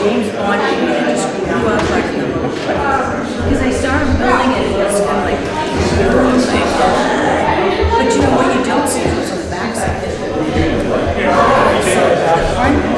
James Bond, I just grew up because I started building it, it was kind of like, but you know what you don't see is on the backside. So the front.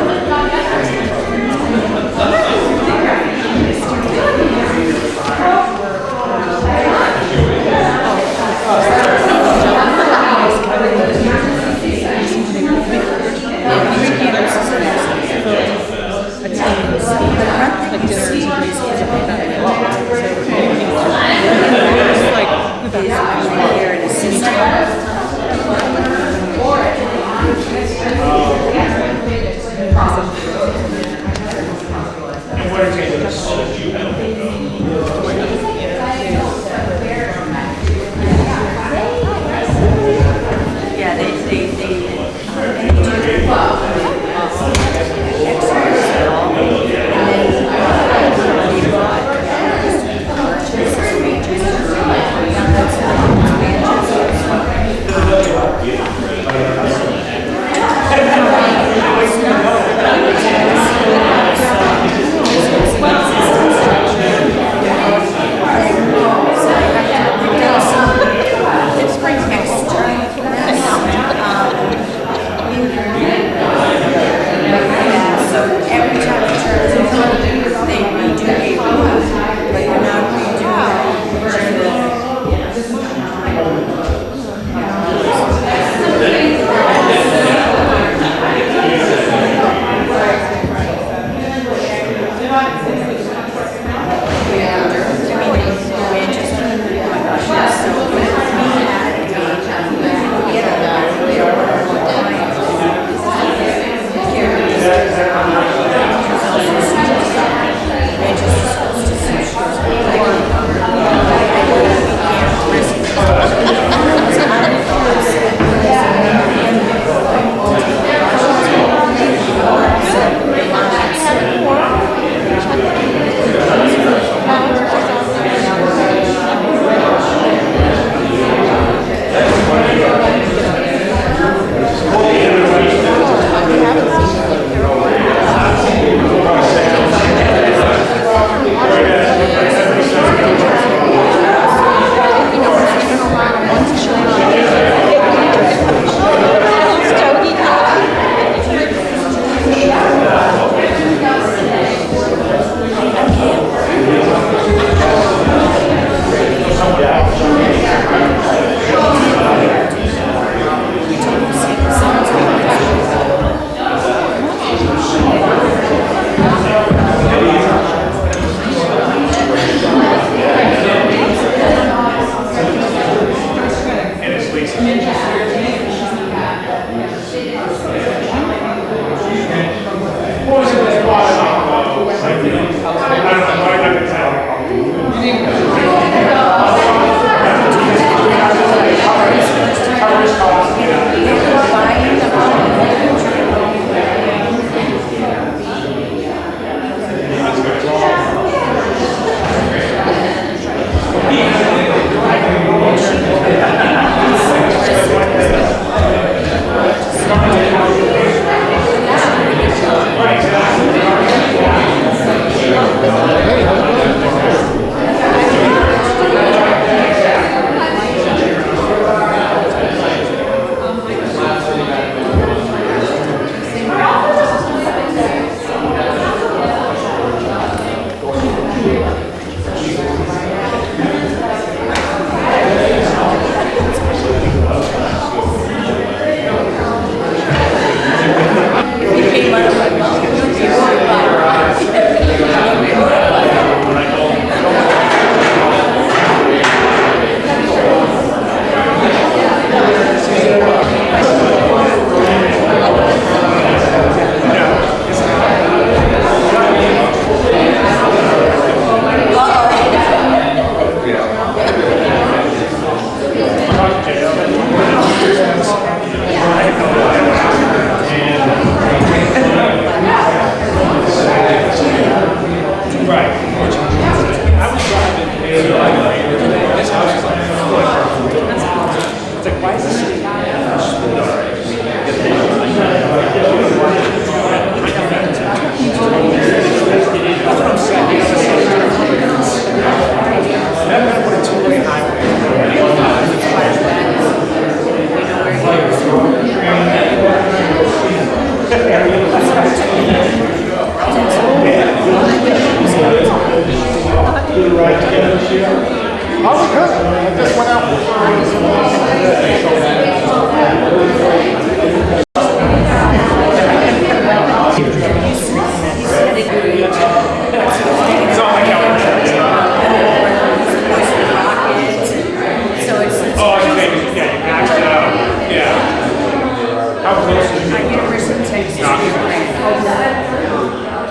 How close is it? University of Texas. Not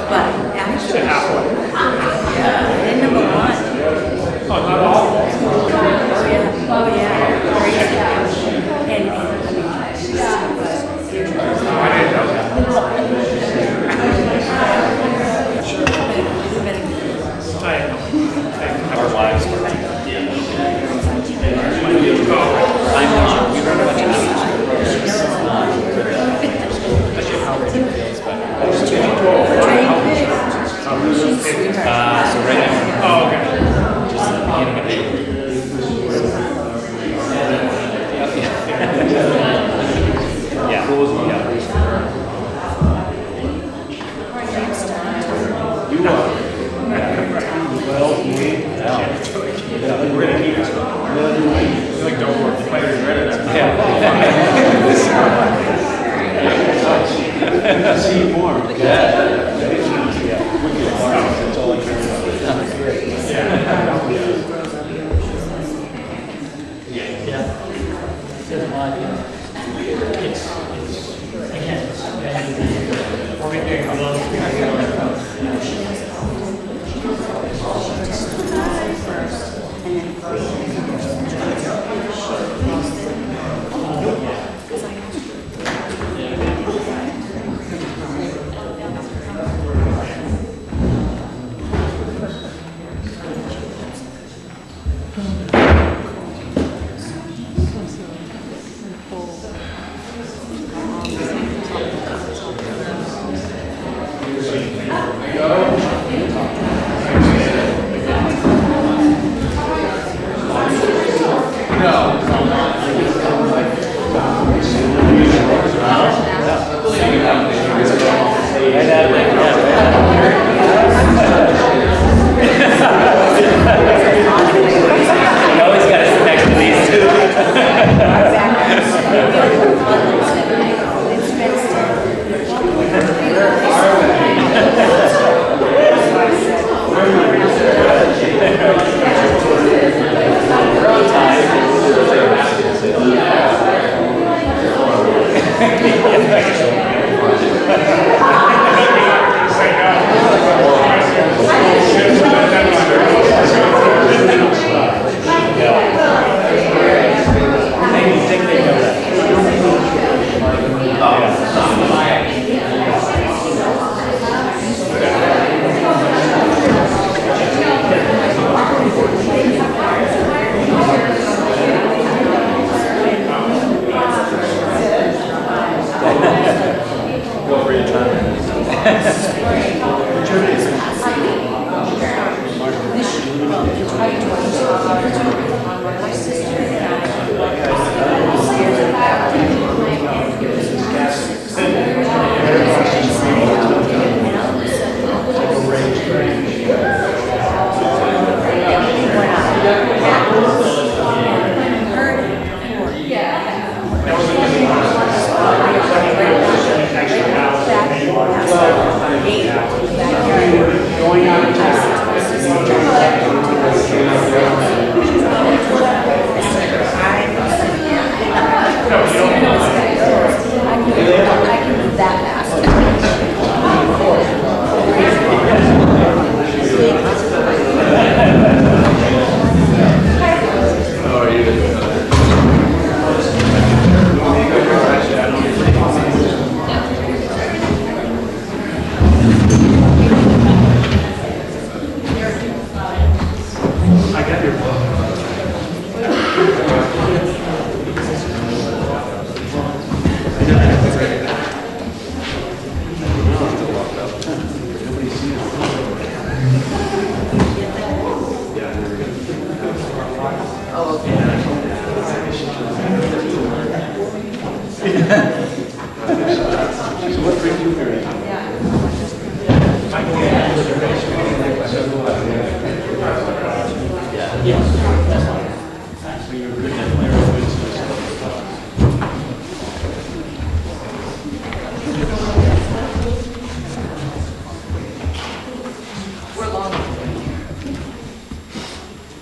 But actually, halfway. in number one. Oh, not all? Oh yeah. Oh yeah. Crazy. And I mean, I didn't know that. Our lives were I'm we learned about especially how it feels, but so right now, Oh, okay. just the beginning of it. Yeah. We're gonna keep it. Like, don't work. The players are ready. See more.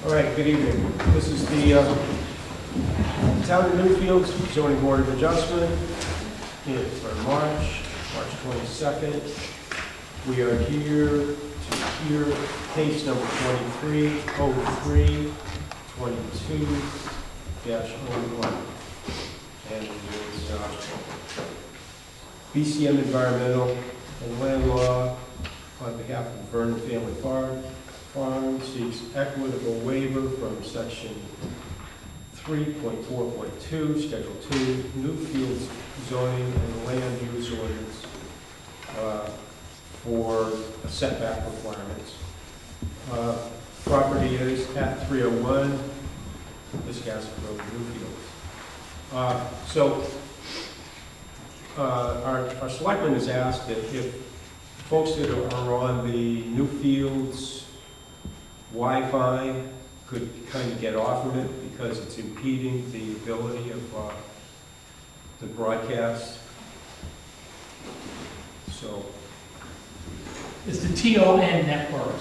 All right, good evening. This is the Town of Newfield Zoning Board of Adjustment. for March 22nd. We are here to hear case number 2303-22-01. And it is BCM Environmental and Land Law on behalf of Vernon Family Farm seeks equitable waiver from section 3.4.2, Schedule 2, new fields zoning and land use ordinance for setback requirements. Property is at 301 Wiscasset Road, Newfields. Our selectman has asked that if folks that are on the Newfields Wi-Fi could kind of get off of it because it's impeding the ability of the broadcast. So It's the TON network.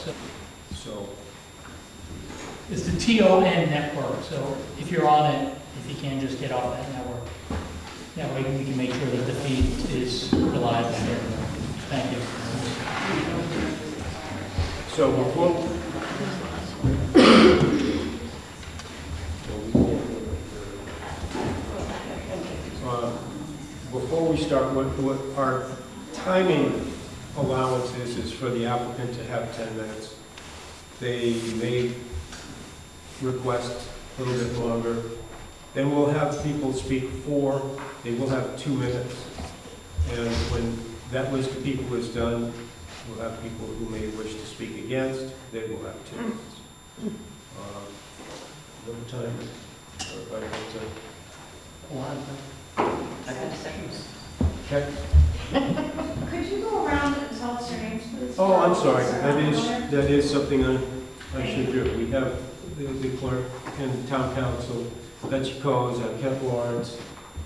It's the TON network. So if you're on it, if you can, just get off that network. That way we can make sure that the feed is reliable. Thank you. So before we start, what our timing allowance is for the applicant to have 10 minutes. They may request a little bit longer. Then we'll have people speak for. They will have 2 minutes. And when that list of people is done, we'll have people who may wish to speak against. They will have 2 minutes. Another time? Everybody have time? Okay. Could you go around and tell us your names, please? Oh, I'm sorry. That is something I should do. We have the clerk and town council, Betsy Coes, Kent Lawrence,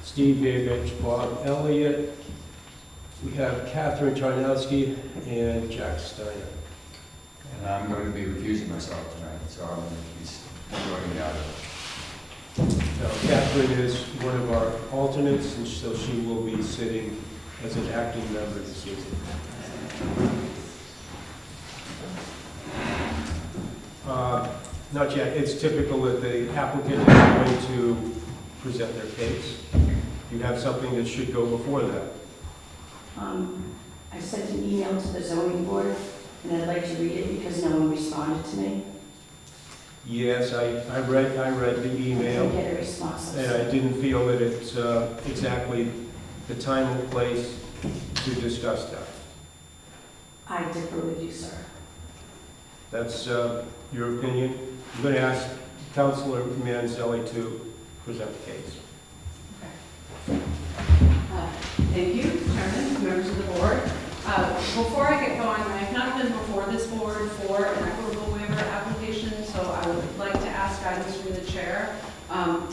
Steve Babich, Bob Elliott. We have Catherine Charnowski and Jack Steiner. And I'm going to be recusing myself tonight, so I'm going to be joining out of it. Now, Catherine is one of our alternates, and so she will be sitting as an acting member this evening. Not yet. It's typical that the applicant is going to present their case. You have something that should go before that. I sent an email to the zoning board, and I'd like to read it because no one responded to me. Yes, I read the I email, didn't get a response. and I didn't feel that it's exactly the time or place to discuss that. I differ with you, sir. That's your opinion. I'm going to ask Councilor Manzelli to present the case. Thank you, Chairman, members of the board. Before I get going, I have not been before this board for an equitable waiver application, so I would like to ask guidance from the chair.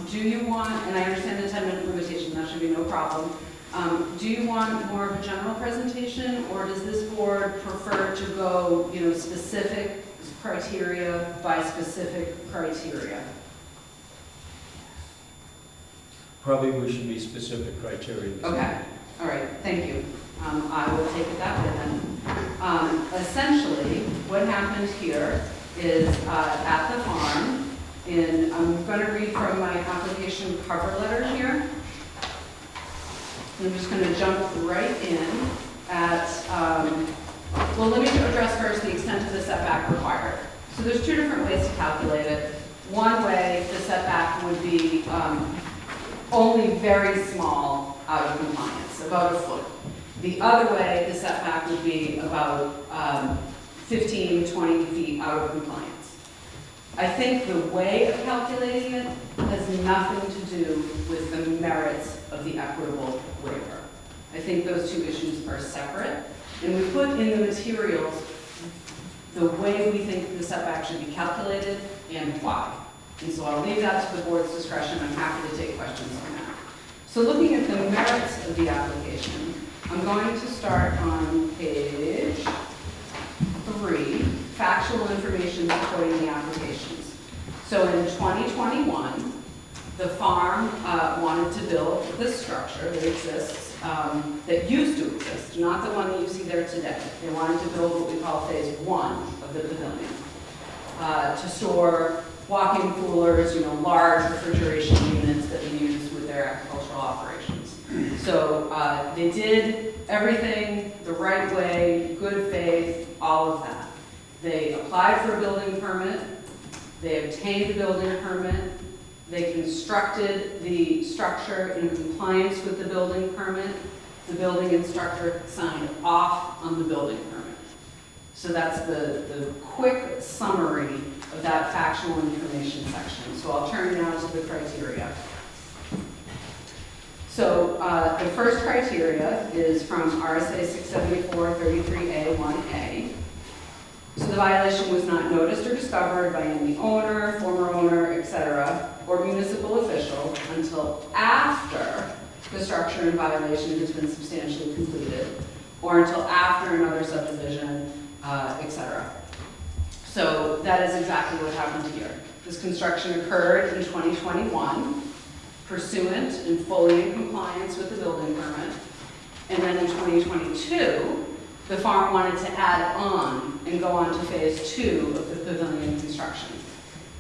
Do you want, and I understand the 10-minute limitation, that should be no problem. Do you want more of a general presentation, or does this board prefer to go, specific criteria by specific criteria? Probably we should be specific criteria. Okay, all right, thank you. I will take it that way then. Essentially, what happened here is at the farm, I'm going to read from my application cover letter here. I'm just going to jump right in at, well, let me address first the extent of the setback required. So there's two different ways to calculate it. One way, the setback would be only very small out of compliance, about a foot. The other way, the setback would be about 15, 20 feet out of compliance. I think the way of calculating it has nothing to do with the merits of the equitable waiver. I think those two issues are separate. And we put in the materials the way we think the setback should be calculated and why. And so I'll leave that to the board's discretion. I'm happy to take questions on that. So looking at the merits of the application, I'm going to start on page 3, factual information supporting the applications. So in 2021, the farm wanted to build this structure that exists that used to exist, not the one that you see there today. They wanted to build what we call phase 1 of the pavilion, to store walk-in coolers, large refrigeration units that they use with their agricultural operations. So they did everything the right way, good faith, all of that. They applied for a building permit, they obtained the building permit, they constructed the structure in compliance with the building permit. The building instructor signed off on the building permit. So that's the quick summary of that factual information section. So I'll turn now to the criteria. So the first criteria is from RSA 674-33A-1A. So the violation was not noticed or discovered by any owner, former owner, etc., or municipal official until after the structure in violation has been substantially completed, or until after another subdivision, etc. So that is exactly what happened here. This construction occurred in 2021, pursuant and fully in compliance with the building permit. And then in 2022, the farm wanted to add on and go on to phase 2 of the pavilion construction.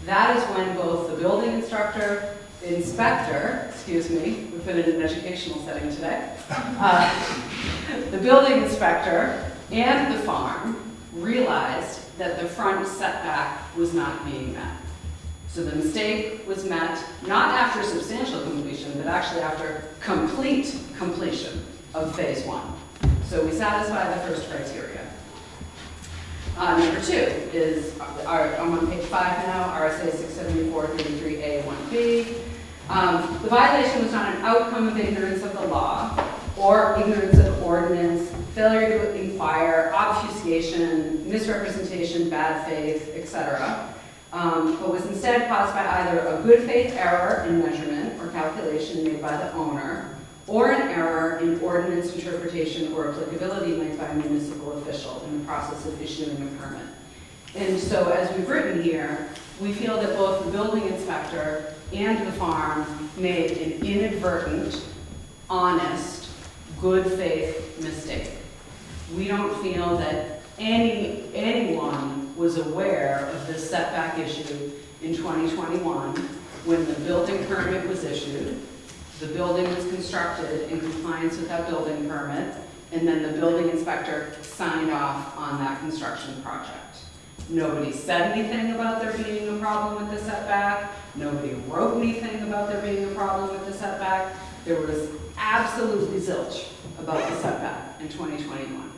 That is when both the building inspector, we put it in an educational setting today, the building inspector and the farm realized that the front setback was not being met. So the mistake was met, not after substantial completion, but actually after complete completion of phase 1. So we satisfy the first criteria. Number 2 is, I'm on page 5 now, RSA 674-33A-1B. The violation was not an outcome of ignorance of the law or ignorance of ordinance, failure to inquire, obfuscation, misrepresentation, bad faith, etc., but was instead caused by either a good faith error in measurement or calculation made by the owner, or an error in ordinance interpretation or applicability made by a municipal official in the process of issuing a permit. And so as we've written here, we feel that both the building inspector and the farm made an inadvertent, honest, good faith mistake. We don't feel that anyone was aware of this setback issue in 2021 when the building permit was issued. The building was constructed in compliance with that building permit, and then the building inspector signed off on that construction project. Nobody said anything about there being a problem with the setback. Nobody wrote anything about there being a problem with the setback. There was absolutely zilch about the setback in 2021.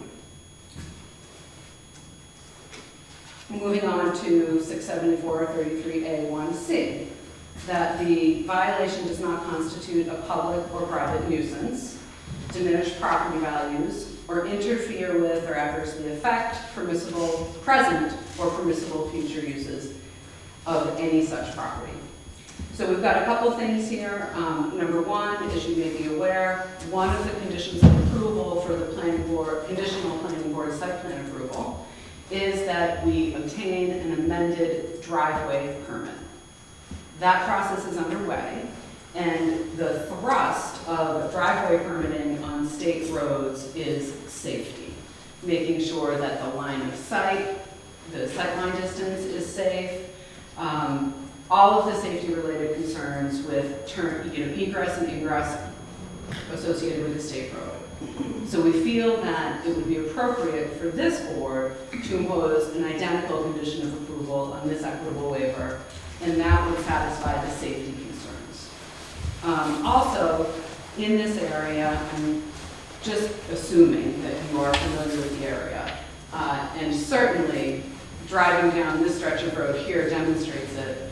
Moving on to 674-33A-1C. That the violation does not constitute a public or private nuisance, diminish property values, or interfere with or adversely affect permissible present or permissible future uses of any such property. So we've got a couple things here. Number 1, as you may be aware, one of the conditions of approval for the planning board, conditional planning board site plan approval, is that we obtain an amended driveway permit. That process is underway, and the thrust of driveway permitting on state roads is safety, making sure that the line of sight, the sight line distance is safe, all of the safety-related concerns with egress and ingress associated with the state road. So we feel that it would be appropriate for this board to impose an identical condition of approval on this equitable waiver, and that would satisfy the safety concerns. Also, in this area, I'm just assuming that you are familiar with the area, and certainly driving down this stretch of road here demonstrates it.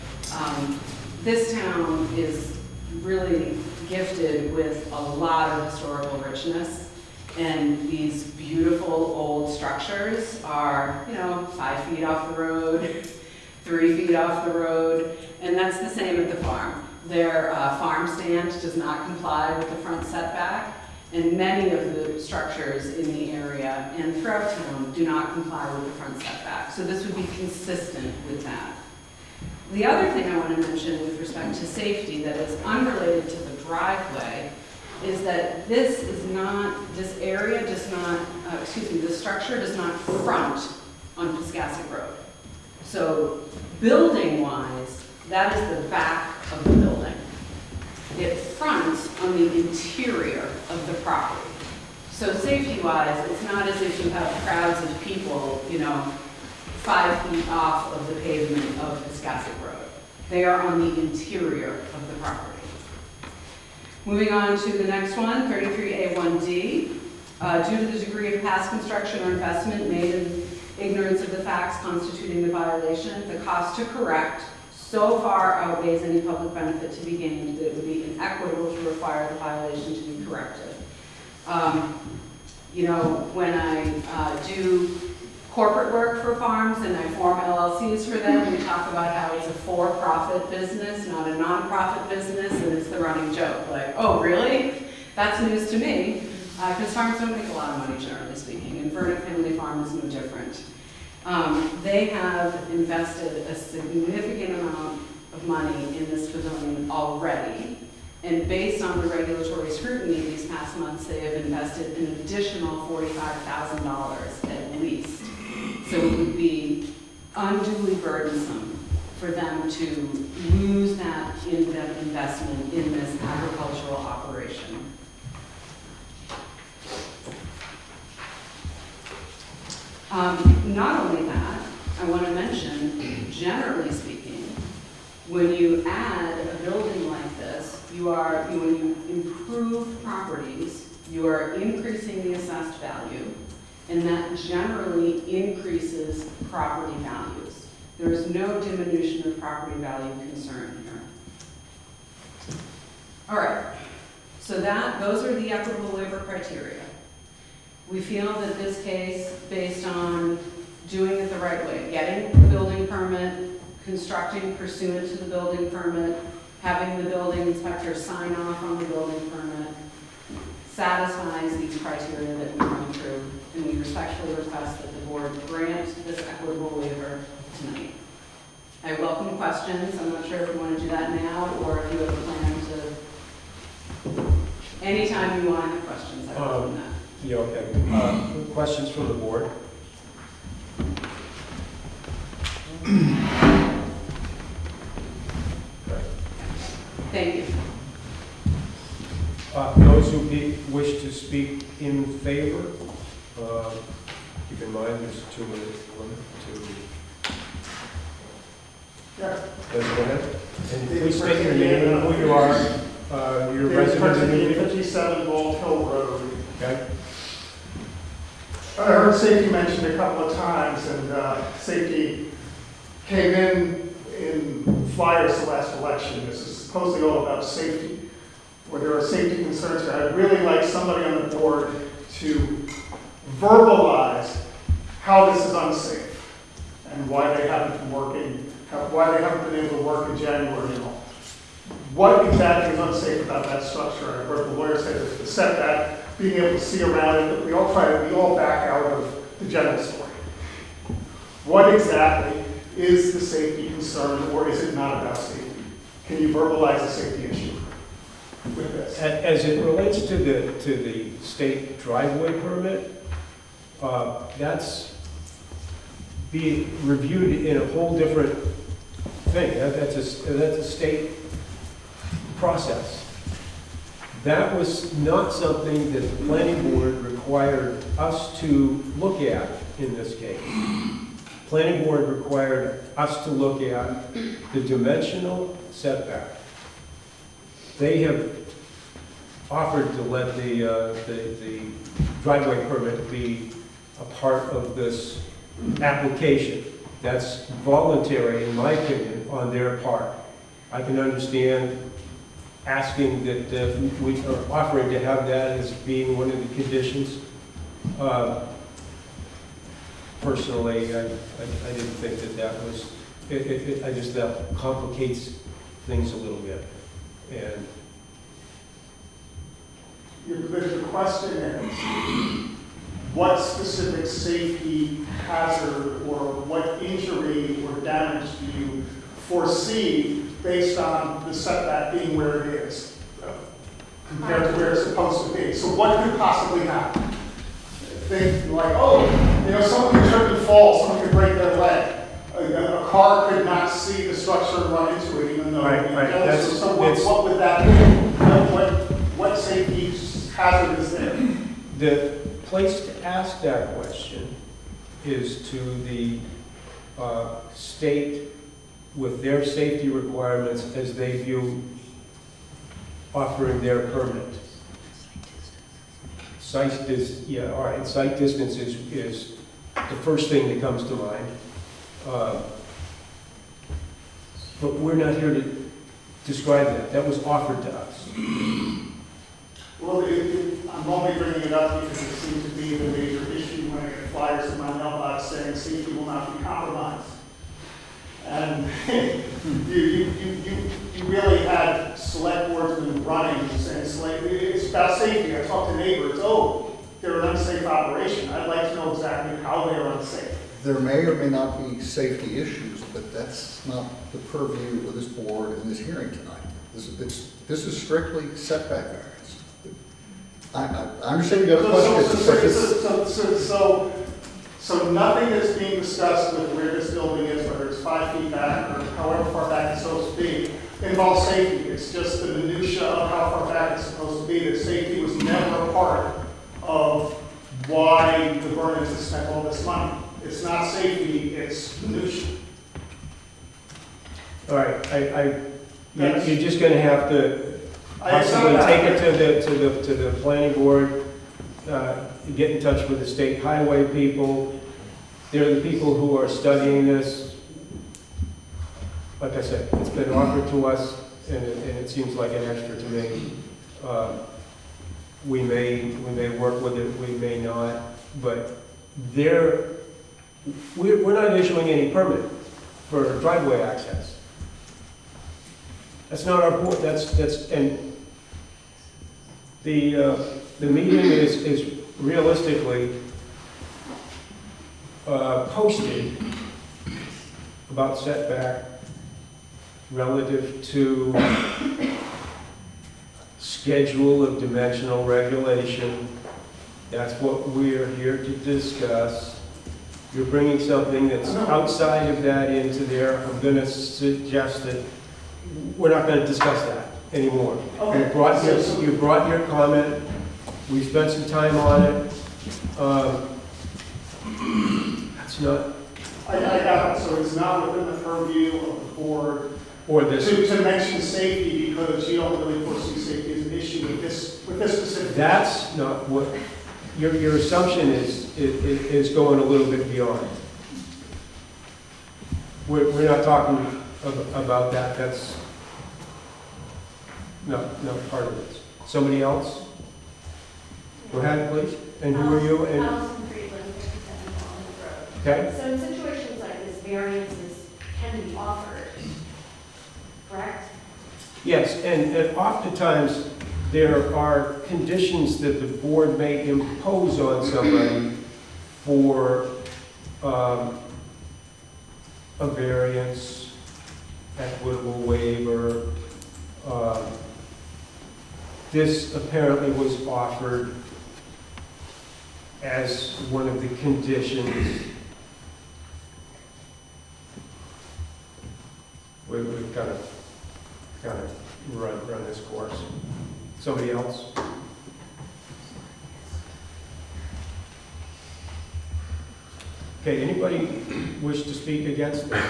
This town is really gifted with a lot of historical richness, and these beautiful old structures are, 5 feet off the road, 3 feet off the road, and that's the same at the farm. Their farm stand does not comply with the front setback, and many of the structures in the area and throughout town do not comply with the front setback. So this would be consistent with that. The other thing I want to mention with respect to safety that is unrelated to the driveway is that this area does not, the structure does not front on Piscassic Road. So building-wise, that is the back of the building. It fronts on the interior of the property. So safety-wise, it's not as if you have crowds of people, 5 feet off of the pavement of Piscassic Road. They are on the interior of the property. Moving on to the next one, 33A1D. Due to the degree of past construction or investment made in ignorance of the facts constituting the violation, the cost to correct so far outweighs any public benefit to be gained that it would be inequitable to require the violation to be corrected. When I do corporate work for farms and I form LLCs for them, we talk about how it's a for-profit business, not a non-profit business, and it's the running joke. Like, oh, really? That's news to me, because farms don't make a lot of money, generally speaking, and Vernon Family Farm is no different. They have invested a significant amount of money in this pavilion already, and based on the regulatory scrutiny these past months, they have invested an additional $45,000 at least. So it would be unduly burdensome for them to lose that in-depth investment in this agricultural operation. Not only that, I want to mention, generally speaking, when you add a building like this, when you improve properties, you are increasing the assessed value, and that generally increases property values. There is no diminution of property value concern here. All right, so those are the equitable waiver criteria. We feel that this case, based on doing it the right way, getting the building permit, constructing pursuant to the building permit, having the building inspector sign off on the building permit, satisfies these criteria that we went through, and we respectfully request that the board grant this equitable waiver tonight. I welcome questions. I'm not sure if you want to do that now or if you have a plan to, anytime you want to have questions, I welcome that. Yeah, okay. Questions from the board? Thank you. Those who wish to speak in favor, keep in mind there's a 2-minute limit to. Yeah. Go ahead. And please state your name and who you are. Your resident. 57 Bald Hill Road. Okay. I heard safety mentioned a couple of times, and safety came in flyers the last election. This is supposedly all about safety, where there are safety concerns here. I'd really like somebody on the board to verbalize how this is unsafe and why they haven't been working, why they haven't been able to work in January and all. What exactly is unsafe about that structure? I heard the lawyer say that the setback, being able to see around it, that we all back out of the general story. What exactly is the safety concern, or is it not about safety? Can you verbalize the safety issue with this? As it relates to the state driveway permit, that's being reviewed in a whole different thing. That's a state process. That was not something that the planning board required us to look at in this case. Planning board required us to look at the dimensional setback. They have offered to let the driveway permit be a part of this application. That's voluntary, in my opinion, on their part. I can understand asking that we are offering to have that as being one of the conditions. Personally, I didn't think that was, I just, that complicates things a little bit. And the question is, what specific safety hazard or what injury or damage do you foresee based on the setback being where it is? compared to where it's supposed to be. So what could possibly happen? Think like, oh, someone could trip and fall, someone could break their leg. A car could not see the structure and run into it, even though. Right. So what would that be? What safety hazard is there? The place to ask that question is to the state with their safety requirements as they view offering their permit. Site distance is the first thing that comes to mind. But we're not here to describe that. That was offered to us. Well, I'm only bringing it up because it seems to be the major issue when I get flyers in my mailbox saying safety will not be compromised. And you really had select boardsmen running saying it's about safety. I talked to neighbors, they're an unsafe operation. I'd like to know exactly how they're unsafe. There may or may not be safety issues, but that's not the purview of this board in this hearing tonight. This is strictly setback variance. I understand you got a question. So nothing is being discussed with where this building is, whether it's 5 feet back or however far back it's supposed to be, involves safety. It's just the minutia of how far back it's supposed to be. That safety was never a part of why the Vernons has spent all this money. It's not safety, it's minutia. All right, you're just going to have to possibly take it to the planning board. Get in touch with the state highway people. They're the people who are studying this. Like I said, it's been offered to us, and it seems like an extra to me. We may work with it, we may not, but we're not issuing any permit for driveway access. That's not our board. And the meeting is realistically posted about setback relative to schedule of dimensional regulation. That's what we're here to discuss. You're bringing something that's outside of that into there. I'm going to suggest that we're not going to discuss that anymore. Okay. You brought your comment. We spent some time on it. That's not. I got it. So it's not within the purview of the board or this to mention safety because you don't really foresee safety as an issue with this specific. That's not what your assumption is going a little bit beyond. We're not talking about that. That's not part of this. Somebody else? Go ahead, please. And who are you? And Allison Friedland, 57 Walnut Road. okay. So in situations like this, variances can be offered, correct? Yes, and oftentimes there are conditions that the board may impose on somebody for a variance, equitable waiver. This apparently was offered as one of the conditions. We've kind of run this course. Somebody else? Okay, anybody wish to speak against this?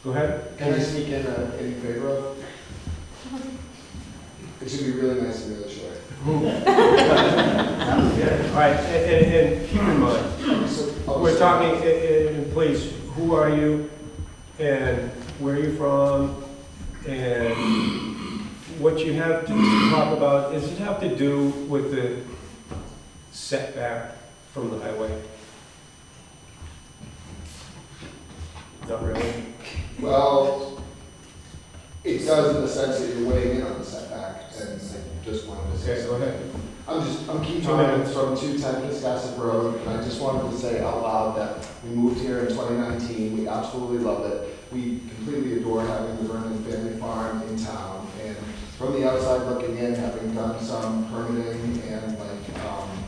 Go ahead. Can I speak in favor of? It should be really nice and really short. Yeah. All right, and keep in mind, we're talking, and please, who are you, and where are you from, and what you have to talk about, does it have to do with the setback from the highway? Not really? Well, it does in the sense that you're weighing in on the setback, and I just wanted to say. Okay, go ahead. I'm Keith 2 minutes. from 210 Piscasset Road, and I just wanted to say out loud that we moved here in 2019. We absolutely love it. We completely adore having the Vernon family farm in town, and from the outside looking in, having done some permitting and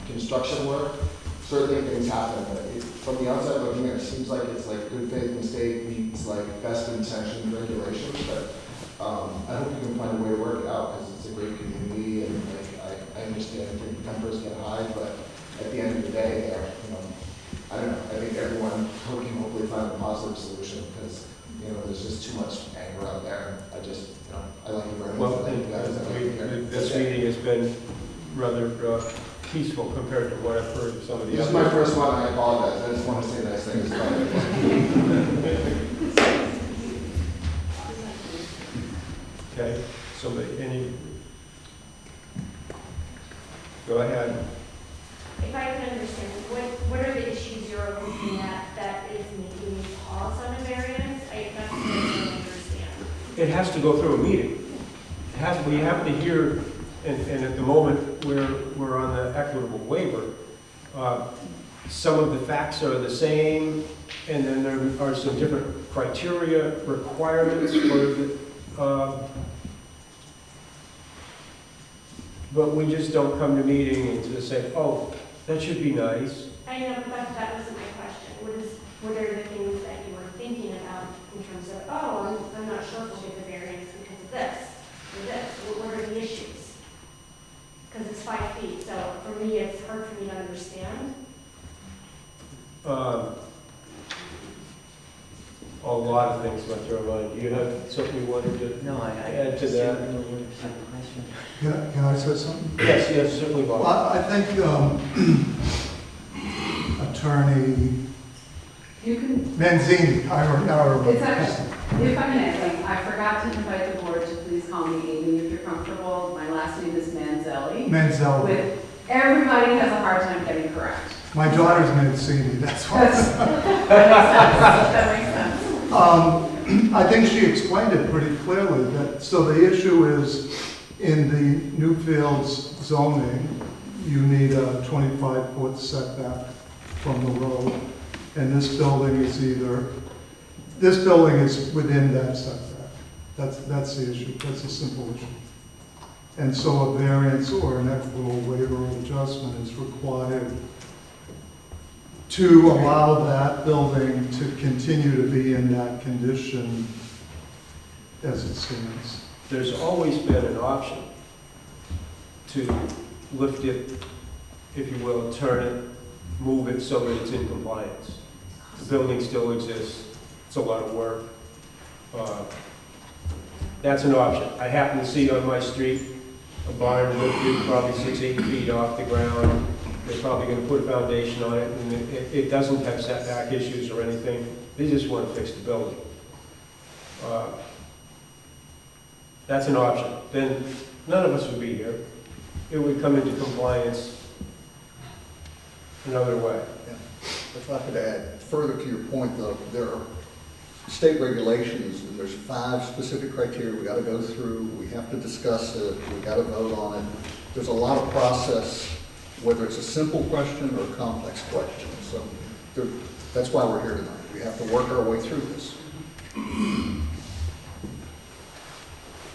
construction work, certainly things happen, but from the outside looking in, it seems like it's like good faith mistake meets like best intention regulations, but I hope you can find a way to work it out, because it's a great community, and I understand that tempers get high, but at the end of the day, I don't know, I think everyone can hopefully find a positive solution, because, there's just too much anger out there. I just, I like the Vernons. Well, I like you guys. I like you guys. this meeting has been rather peaceful compared to what I've heard of some of the This others. is my first one, I apologize. I just want to say nice things about it. Okay, somebody, go ahead. If I can understand, what are the issues you're looking at that is making you pause on a variance? That's what I don't understand. It has to go through a meeting. We have to hear, and at the moment, we're on the equitable waiver. Some of the facts are the same, and then there are some different criteria, requirements for the, but we just don't come to meeting and just say, oh, that should be nice. I know, but that wasn't my question. What are the things that you were thinking about in terms of, oh, I'm not sure if we'll get the variance because of this or this? What are the issues? Because it's 5 feet, so for me, it's hard for me to understand. A lot of things went through our mind. Do you have something you wanted to add to that? Can I say something? Yes, certainly, Bob. Well, I think Attorney You can, Manzini, it's actually, if I may, I forgot to invite the board to please call me Amy if you're comfortable. My last name is Manzelli. Manzelli. With, everybody has a hard time getting correct. My daughter's Manzini, that's why. That makes sense. I think she explained it pretty clearly. So the issue is, in the Newfields zoning, you need a 25-foot setback from the road. And this building is within that setback. That's the issue. That's a simple issue. And so a variance or an equitable waiver or adjustment is required to allow that building to continue to be in that condition as it stands. There's always been an option to lift it, if you will, turn it, move it so that it's in compliance. The building still exists. It's a lot of work. That's an option. I happen to see on my street a barn lifted probably 6-8 feet off the ground. They're probably going to put a foundation on it, and it doesn't have setback issues or anything. They just want to fix the building. That's an option. Then none of us would be here. It would come into compliance another way. Yeah. If I could add further to your point, though, there are state regulations, and there's 5 specific criteria we got to go through. We have to discuss it. We got to vote on it. There's a lot of process, whether it's a simple question or a complex question. So that's why we're here tonight. We have to work our way through this.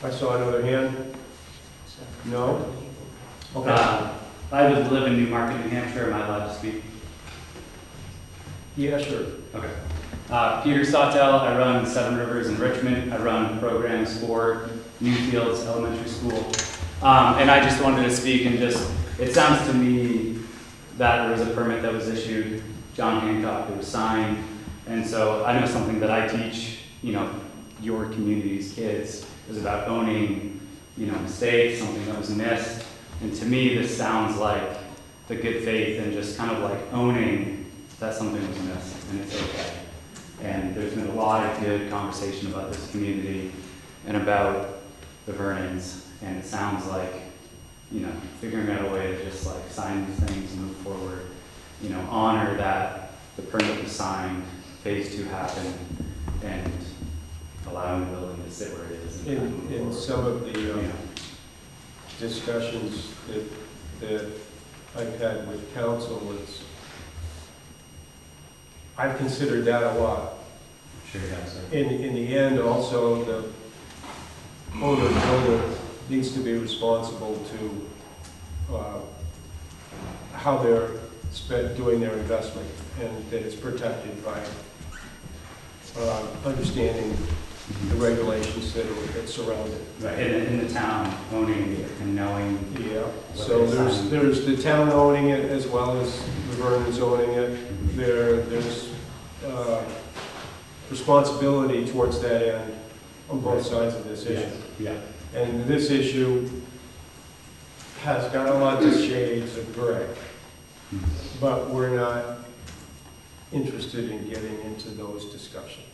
I saw another hand. No? Okay. I live in Newmarket, New Hampshire. Am I allowed to speak? Yeah, sure. Okay. Peter Sawtell. I run Seven Rivers in Richmond. I run programs for Newfields Elementary School. And I just wanted to speak and it sounds to me that there was a permit that was issued, John Hancock, it was signed. And so I know something that I teach, your community's kids is about owning, mistakes, something that was missed. And to me, this sounds like the good faith and just kind of like owning that something was missed and it's okay. And there's been a lot of good conversation about this community and about the Vernons. And it sounds like, figuring out a way to just like sign these things and move forward, honor that the permit was signed, phase 2 happened, and allowing the building to sit where it is. In some of the discussions that I've had with council, I've considered that a lot. Sure, yeah, sir. In the end, also, the owner builder needs to be responsible to how they're doing their investment, and that it's protected by understanding the regulations that surround it. Right, in the town owning it and knowing. Yeah, what so they're signing. there's the town owning it as well as the Vernon's owning it. There's responsibility towards that end on both sides of this issue. Yeah. And this issue has got a lot of shades of gray, but we're not interested in getting into those discussions.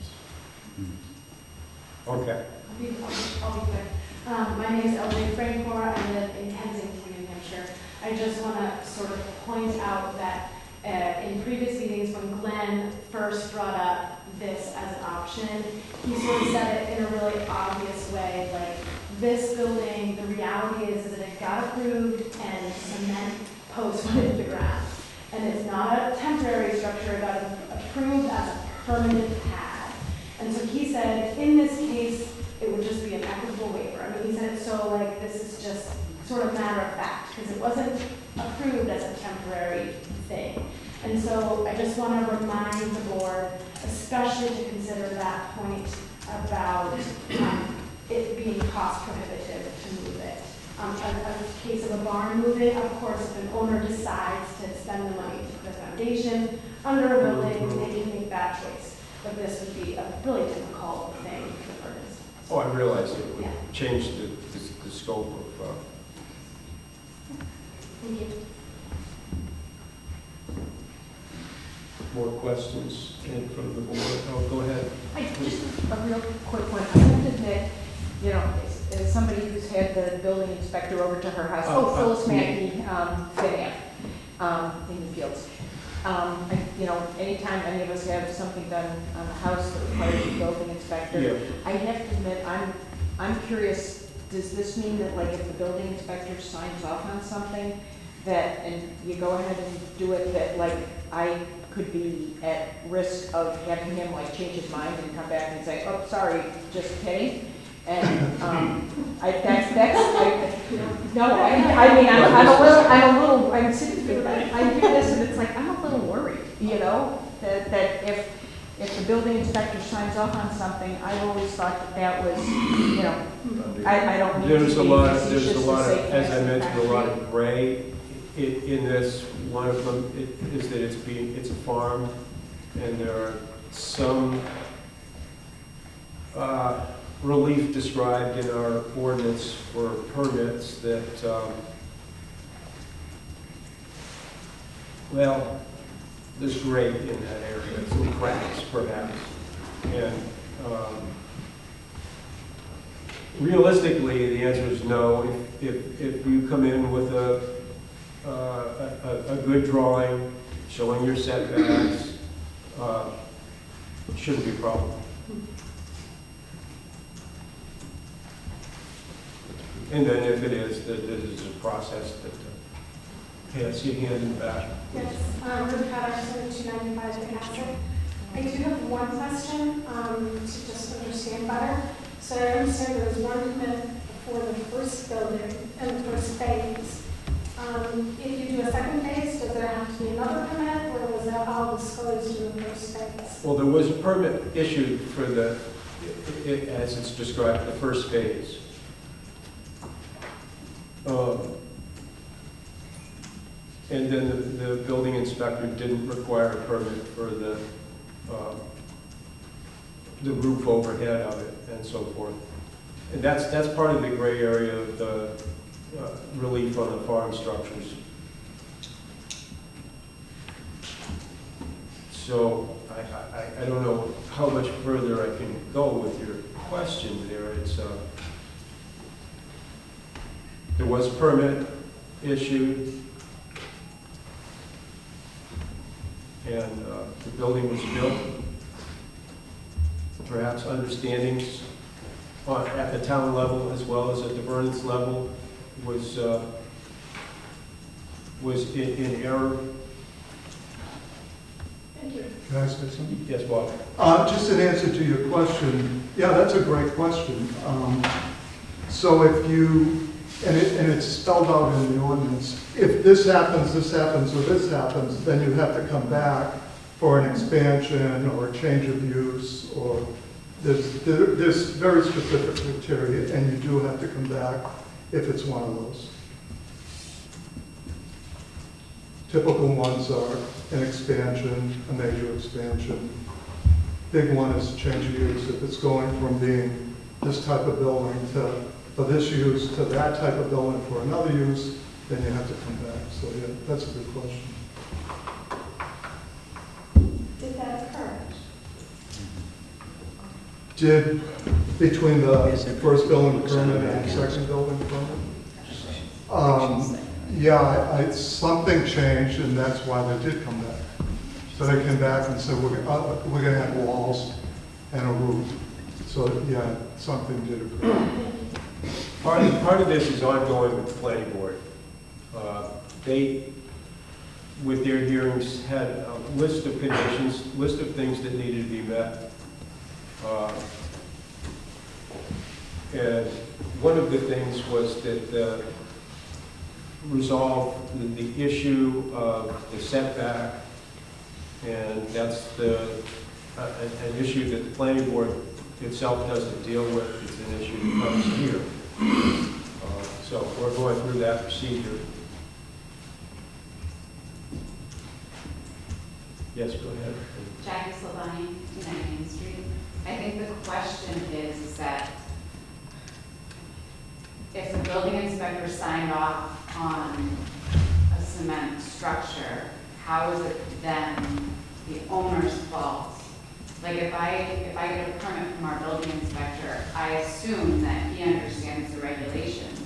Okay. I'll be quick. My name is LJ Frankmore. I live in Kensington, New Hampshire. I just want to sort of point out that in previous meetings, when Glenn first brought up this as an option, he sort of said it in a really obvious way, like, this building, the reality is that it got approved and cement posts went into the ground. And it's not a temporary structure, it got approved as a permanent pad. And so he said, in this case, it would just be an equitable waiver. I mean, he said it so like this is just sort of matter of fact, because it wasn't approved as a temporary thing. And so I just want to remind the board, especially to consider that point about it being cost prohibitive to move it. A case of a barn moving, of course, if an owner decides to spend the money to put a foundation under a building, they can make that choice. But this would be a really difficult thing for the purpose. Oh, I realize it would Yeah. change the scope of. Thank you. More questions from the board? Oh, go ahead. Just a real quick one. I have to admit, you know, as somebody who's had the building inspector over to her house, Phyllis Mackey, in the fields. You know, anytime any of us have something done on a house that requires a building inspector, Yeah. I have to admit, I'm curious, does this mean that like if the building inspector signs off on something that, and you go ahead and do it, that like I could be at risk of having him like change his mind and come back and say, oh, sorry, just kidding? And I mean, I'm sitting here, I hear this and it's like, I'm a little worried, you know, that if the building inspector signs off on something, I always thought that was, you know, I don't need to be There's a lot of, say, as I mentioned, a factory. lot of gray in this. One of them is that it's a farm, and there are some relief described in our ordinance for permits that, well, there's gray in that area, some cracks perhaps. And realistically, the answer is no. If you come in with a good drawing showing your setbacks, it shouldn't be a problem. And then if it is, that this is a process that, okay, I see a hand in the back. Yes, Ruth Patterson, 295 Newcastle. I do have one question to just understand better. So I understand there was one permit for the first building and the first phase. If you do a second phase, does there have to be another permit, or was that all disclosed in the first phase? Well, there was a permit issued for the, as it's described, the first phase. And then the building inspector didn't require a permit for the roof overhead of it and so forth. And that's part of the gray area of the relief on the farm structures. So I don't know how much further I can go with your question there. It's there was a permit issued, and the building was built. Perhaps understandings at the town level as well as at the Vernon's level was in error. Thank you. Can I say something? Yes, Bob. Just an answer to your question. Yeah, that's a great question. So if you, and it's spelled out in the ordinance, if this happens, or this happens, then you have to come back for an expansion or a change of use, or there's very specific criteria, and you do have to come back if it's one of those. Typical ones are an expansion, a major expansion. Big one is change of use. If it's going from being this type of building for this use to that type of building for another use, then you have to come back. So yeah, that's a good question. Did that occur? Did between the first building permit and second building permit? Yeah, something changed, and that's why they did come back. So they came back and said, we're going to have walls and a roof. So yeah, something did occur. Part of this is ongoing with the planning board. They, with their hearings, had a list of conditions, list of things that needed to be met. And one of the things was that resolve the issue of the setback, and that's an issue that the planning board itself doesn't deal with. It's an issue that comes here. So we're going through that procedure. Yes, go ahead. Jackie Slavani, 29 Main Street. I think the question is that if the building inspector signed off on a cement structure, how is it then the owner's fault? Like if I get a permit from our building inspector, I assume that he understands the regulations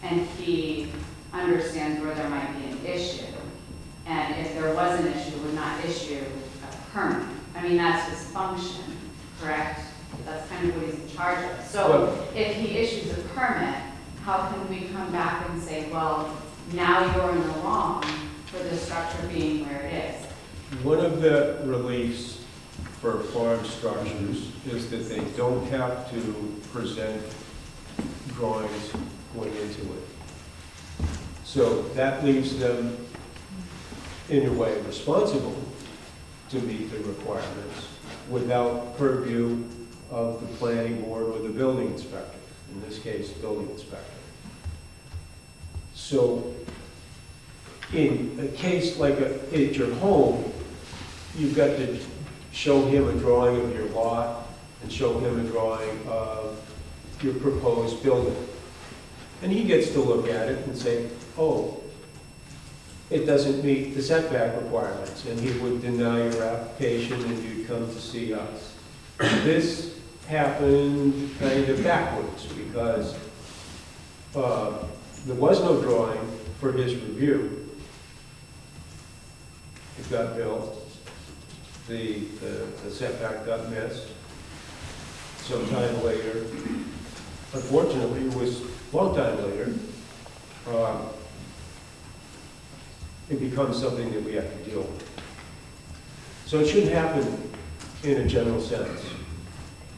and he understands where there might be an issue. And if there was an issue, would not issue a permit. I mean, that's his function, correct? That's kind of what he's in charge of. So if he issues a permit, how can we come back and say, well, now you're in the wrong for the structure being where it is? One of the reliefs for farm structures is that they don't have to present drawings going into it. So that leaves them, in a way, responsible to meet the requirements without purview of the planning board or the building inspector, in this case, building inspector. So in a case like at your home, you've got to show him a drawing of your lot and show him a drawing of your proposed building. And he gets to look at it and say, oh, it doesn't meet the setback requirements, and he would deny your application and you'd come to see us. This happened kind of backwards because there was no drawing for his review. It got built. The setback got missed. Sometime later, unfortunately, it was a long time later, it becomes something that we have to deal with. So it shouldn't happen in a general sense.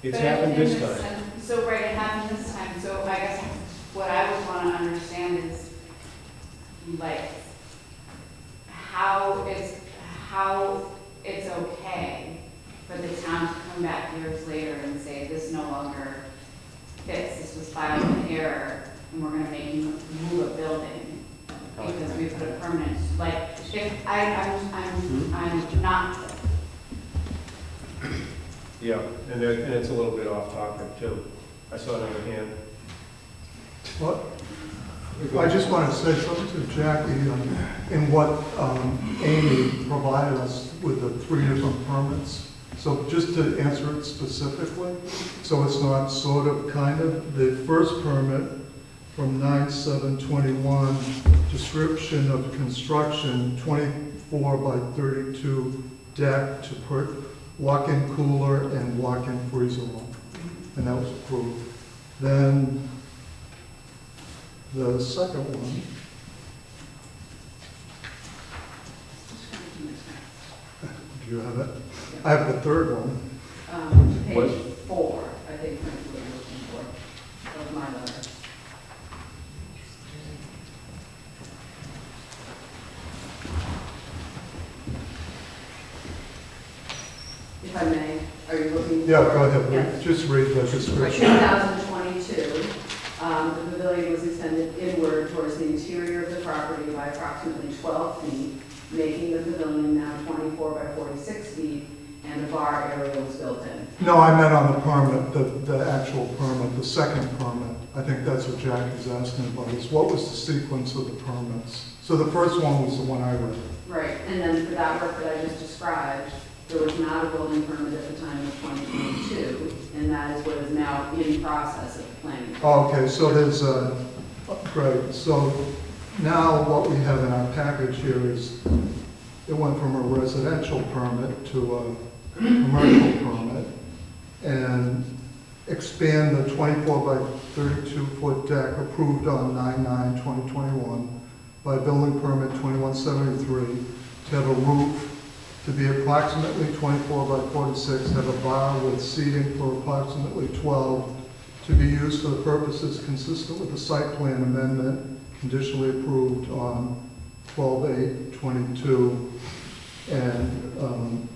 It's happened this time. So right, it happened this time. So I guess what I would want to understand is like how it's okay for the town to come back years later and say this no longer fits, this was filed in error, and we're going to make you move a building because we put a permanent, like, if I'm not. Yeah, and it's a little bit off topic too. I saw another hand. What? I just want to say something to Jackie in what Amy provided us with the 3 different permits. So just to answer it specifically, so it's not sort of, kind of, the first permit from 9/7/21, description of construction, 24 by 32 deck to put walk-in cooler and walk-in freezer room, and that was approved. Then the second one, do you have it? I have the third one. Page 4, I think, that's what you're looking for, of my letter. if I may, are you looking? Yeah, go ahead, Yes. just read the For description. 2022, the pavilion was extended inward towards the interior of the property by approximately 12 feet, making the pavilion now 24 by 46 feet, and a bar area was built in. No, I meant on the permit, the actual permit, the second permit. I think that's what Jack is asking about, is what was the sequence of the permits? So the first one was the one I read. Right, and then for that work that I just described, there was not a building permit at the time of 2022, and that is what is now in process of the planning. Oh, okay, so there's a, great, so now what we have in our package here is, it went from a residential permit to a commercial permit, and expand the 24 by 32 foot deck approved on 9/9/2021 by building permit 2173 to have a roof to be approximately 24 by 46, have a bar with seating for approximately 12, to be used for the purposes consistent with the site plan amendment conditionally approved on 12/8/22, and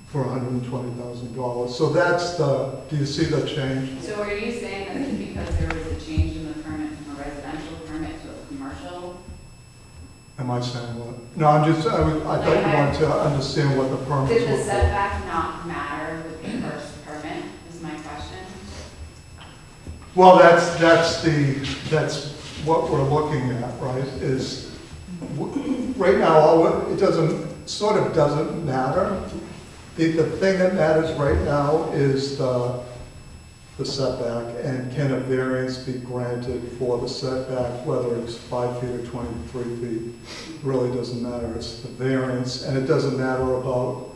for $120,000. So that's the, do you see the change? So are you saying that it's because there was a change in the permit from a residential permit to a commercial? Am I saying what? No, I'm just, I thought you wanted to understand what the permits Did were the for. setback not matter with the first permit, is my question? Well, that's what we're looking at, right, is, right now, it doesn't, sort of doesn't matter. The thing that matters right now is the setback, and can a variance be granted for the setback, whether it's 5 feet or 23 feet. It really doesn't matter, it's the variance, and it doesn't matter about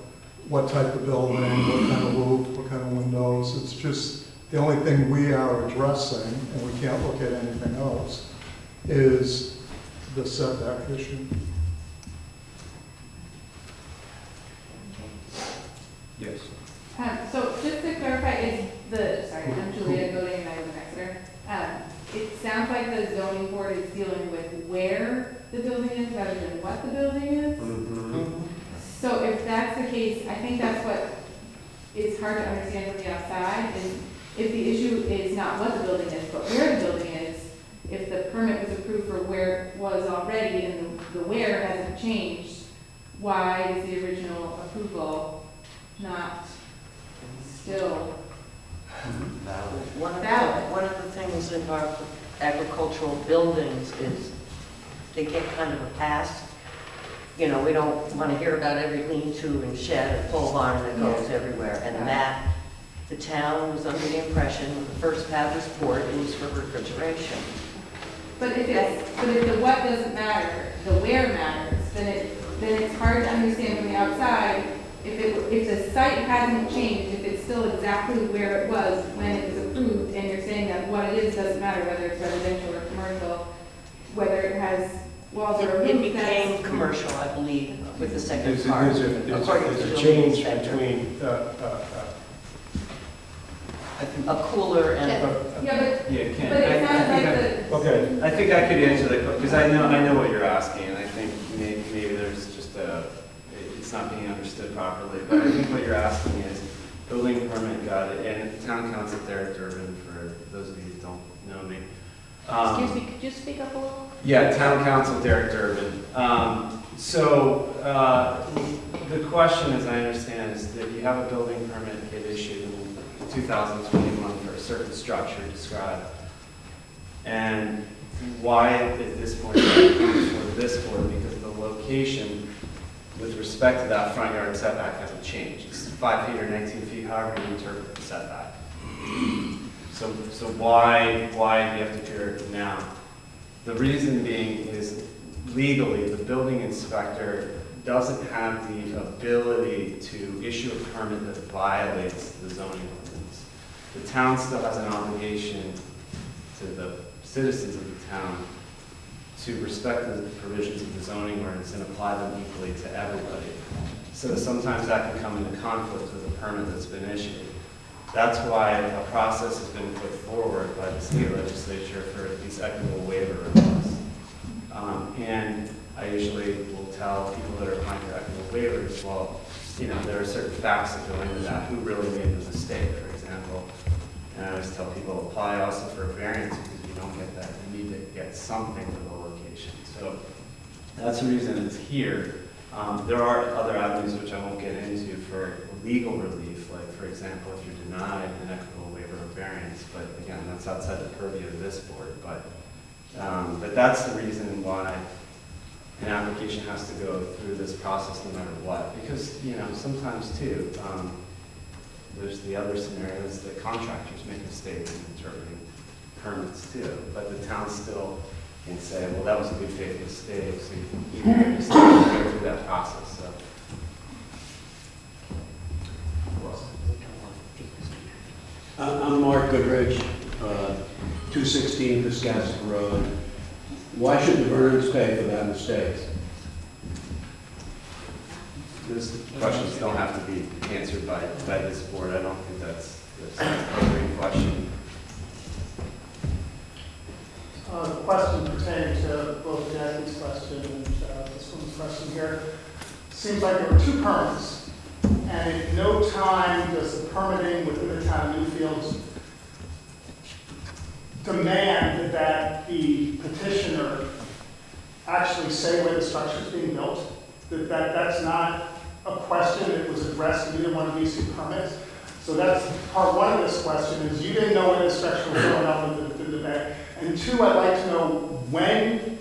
what type of building, what kind of roof, what kind of windows. It's just, the only thing we are addressing, and we can't look at anything else, is the setback issue. Yes. So just to clarify, sorry, I'm Julia Goding and I live in Exeter. It sounds like the zoning board is dealing with where the building is rather than what the building is. So if that's the case, I think that's what is hard to understand from the outside, is if the issue is not what the building is, but where the building is, if the permit was approved for where it was already and the where hasn't changed, why is the original approval not still valid? One of the things in our agricultural buildings is they get kind of a pass. You know, we don't want to hear about every lean-to and shed or pole barn that goes everywhere. And that, the town was under the impression when the first pad was poured, it was for refrigeration. But if the what doesn't matter, the where matters, then it's hard to understand from the outside. If the site hasn't changed, if it's still exactly where it was when it was approved, and you're saying that what it is doesn't matter, whether it's residential or commercial, whether it has walls or a roof. It became commercial, I believe, with the second part. There's according to a the change inspector. between A cooler and Yeah, Yeah, Ken, but it sounds like okay. I think I could answer that question, because I know what you're asking, and I think maybe there's just it's not being understood properly, but I think what you're asking is, building permit got it, and town council Derek Durbin, for those of you who don't know me. Excuse me, could you speak up a little? Yeah, town council Derek Durbin. The question, as I understand, is that you have a building permit get issued in 2021 for a certain structure described. And why at this point, for this board, because the location with respect to that front yard setback hasn't changed. It's 5 feet or 19 feet, however you interpret the setback. So why do you have to clear it now? The reason being is legally, the building inspector doesn't have the ability to issue a permit that violates the zoning ordinance. The town still has an obligation to the citizens of the town to respect the provisions of the zoning ordinance and apply them equally to everybody. So sometimes that can come into conflict with a permit that's been issued. That's why a process has been put forward by the state legislature for these equitable waiver requests. And I usually will tell people that are applying for equitable waivers, well, you know, there are certain facts that go into that, who really made the mistake, for example. And I always tell people, apply also for a variance, because you don't get that, you need to get something for the location. So that's the reason it's here. There are other avenues which I won't get into for legal relief, like for example, if you're denied an equitable waiver or variance, but again, that's outside the purview of this board. But that's the reason why an application has to go through this process no matter what. Because, you know, sometimes too, there's the other scenarios that contractors make mistakes in interpreting permits too, but the town still can say, well, that was a good faith mistake, so you can go through that process. So. I'm Mark Goodrich, 216 Piscasset Road. Why should the Vernons pay for that mistake? Those questions don't have to be answered by this board. I don't think that's an appropriate question. The question pertaining to both Jackie's question and this one's question here. Seems like there were two permits, and at no time does the permitting within the town of Newfields demand that the petitioner actually say where the structure is being built. That's not a question that was addressed in either one of these two permits. So that's part one of this question is you didn't know where the structure was going up in the back. And two, I'd like to know when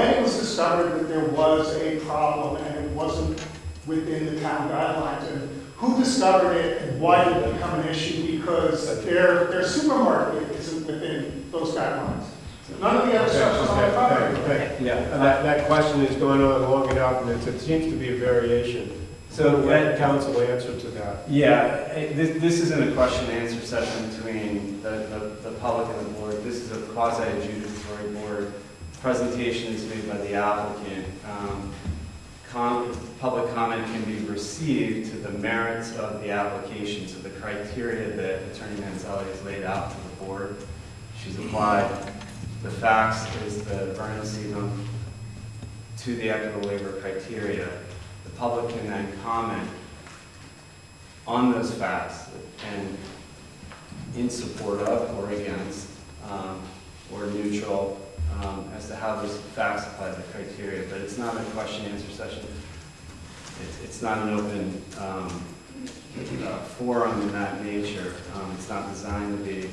it was discovered that there was a problem and it wasn't within the town guidelines, and who discovered it and why did it become an issue? Because their supermarket isn't within those guidelines. None of the other structures on the property. Yeah, that question has gone on long enough, and it seems to be a variation. So let council answer to that. Yeah, this isn't a question and answer session between the public and the board. This is a quasi-adjudicatory board. Presentation is made by the applicant. Public comment can be received to the merits of the application, to the criteria that Attorney Manzelli has laid out to the board. She's applied the facts as the Vernon sees them to the equitable waiver criteria. The public can then comment on those facts and in support of or against or neutral as to how those facts apply to the criteria. But it's not a question and answer session. It's not an open forum in that nature. It's not designed to be.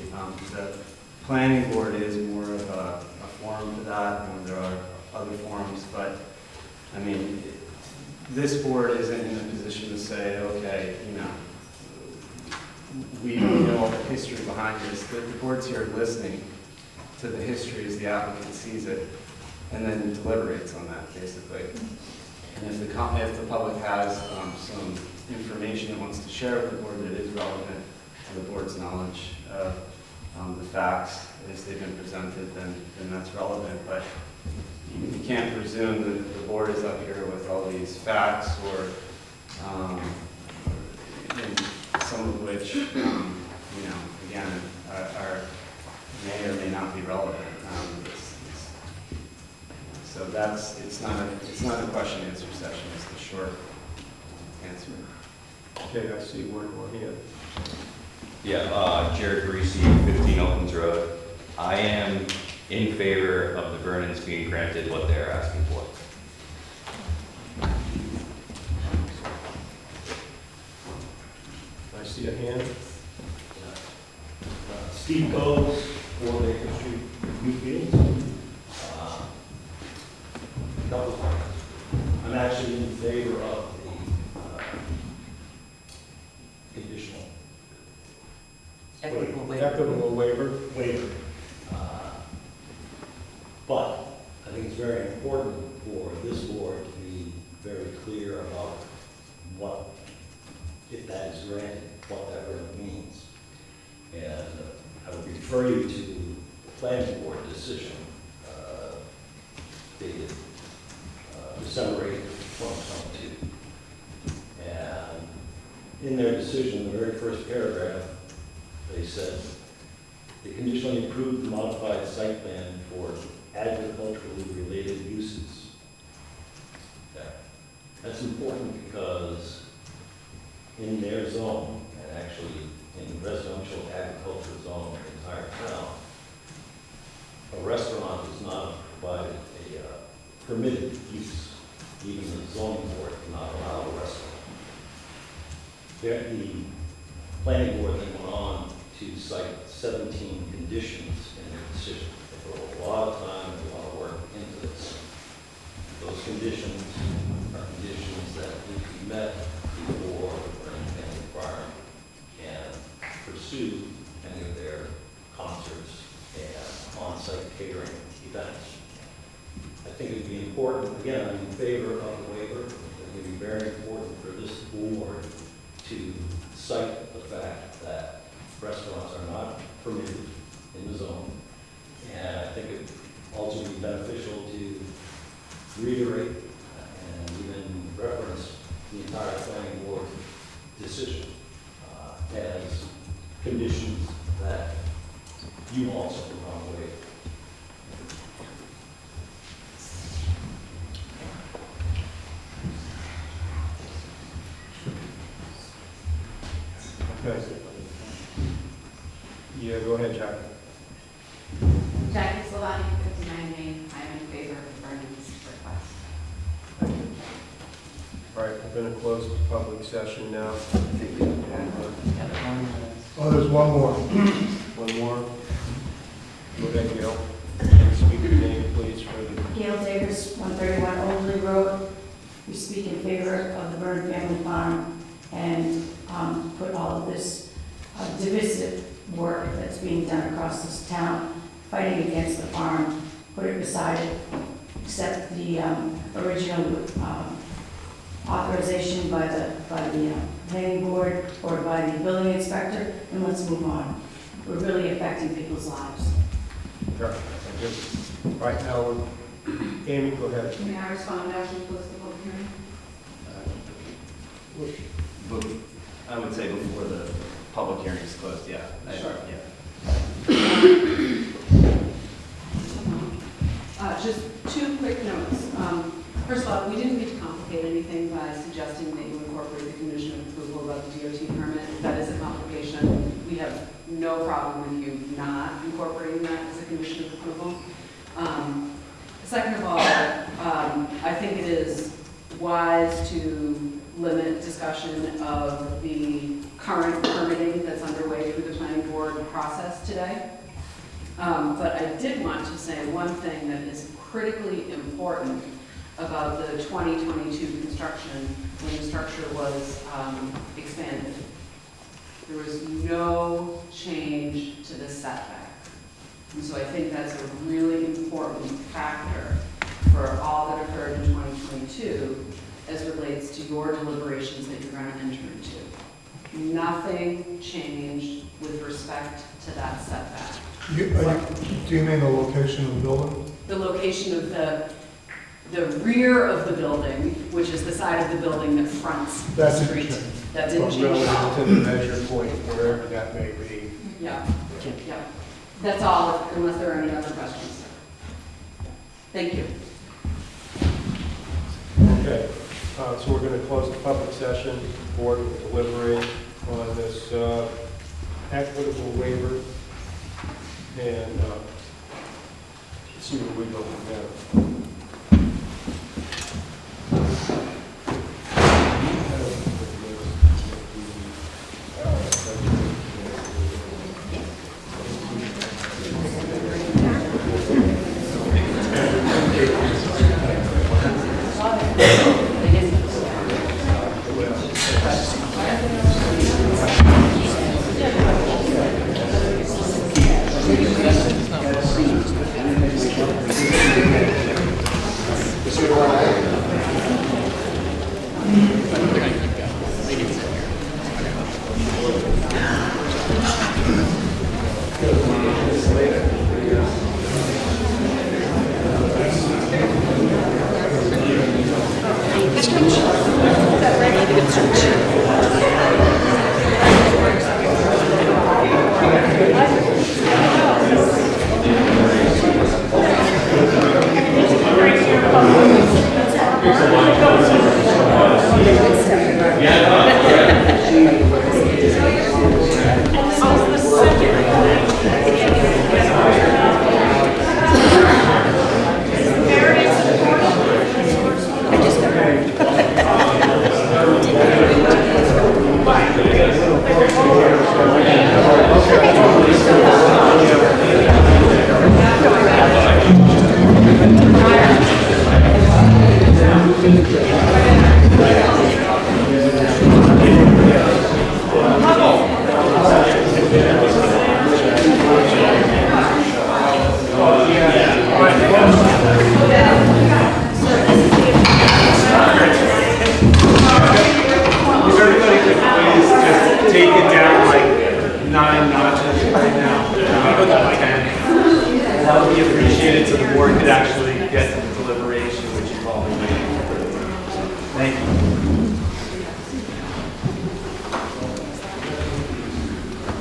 The planning board is more of a forum for that, and there are other forums, but I mean, this board isn't in a position to say, okay, you know, we know all the history behind this. The board's here listening to the history as the applicant sees it, and then deliberates on that, basically. And if the public has some information it wants to share with the board that is relevant to the board's knowledge of the facts as they've been presented, then that's relevant. But you can't presume that the board is up here with all these facts, or some of which, you know, again, may or may not be relevant. So it's not a question and answer session. It's the short answer. Okay, I see one more here. Yeah, Jared Parisi, 15 Elkins Road. I am in favor of the Vernons being granted what they're asking for. I see a hand. Steve Coles, 4 Baker Street, Newfields. Couple of things. I'm actually in favor of the conditional Equitable waiver. But I think it's very important for this board to be very clear about what, if that is granted, what that really means. And I would refer you to the planning board decision dated December 8th, 2022. And in their decision, the very first paragraph, they said, they conditionally approved the modified site plan for agriculturally related uses. That's important because in their zone, and actually in residential agriculture zone in the entire town, a restaurant is not provided a permitted use. Even the zoning board cannot allow a restaurant. The planning board then went on to cite 17 conditions in their decision. They put a lot of time and a lot of work into this. Those conditions are conditions that need to be met before any farm can pursue any of their concerts and on-site catering events. I think it would be important, again, I'm in favor of the waiver. It would be very important for this board to cite the fact that restaurants are not permitted in the zone. And I think it would also be beneficial to reiterate and even reference the entire planning board decision as conditions that you also put on the waiver. Okay. Yeah, go ahead, Jack. Jackie Slovani, 59 Main. I'm in favor of Vernon's request. All right, I'm going to close the public session now. Oh, there's one more. One more. Go ahead, Gail. Speak your name, please, for the... Gail Davis, 131 Oldley Road. We speak in favor of the Vernon Family Farm and put all of this divisive work that's being done across this town, fighting against the farm, put it beside it, accept the original authorization by the planning board or by the building inspector, and let's move on. We're really affecting people's lives. Sure, thank you. Right now, Amy, go ahead. May I respond after we close the public hearing? But I would say before the public hearing is closed, yeah. Sure. Yeah. Just two quick notes. First of all, we didn't mean to complicate anything by suggesting that you incorporate the condition of approval about the DOT permit. That is a complication. We have no problem with you not incorporating that as a condition of approval. Second of all, I think it is wise to limit discussion of the current permitting that's underway through the planning board process today. But I did want to say one thing that is critically important about the 2022 construction when the structure was expanded. There was no change to the setback. And so I think that's a really important factor for all that occurred in 2022 as relates to your deliberations that you're going to enter into. Nothing changed with respect to that setback. Do you mean the location of the building? The location of the rear of the building, which is the side of the building that fronts the street. That didn't change at all. Relative to the measure point, wherever that may be. Yeah, yeah. That's all, unless there are any other questions. Thank you. Okay, so we're going to close the public session. The board will deliberate on this equitable waiver and see where we go from there. Thank you. If everybody could please just take it down like 9 notches right now, 10. That would be appreciated so the board could actually get to the deliberation which you've all been waiting for. Thank you.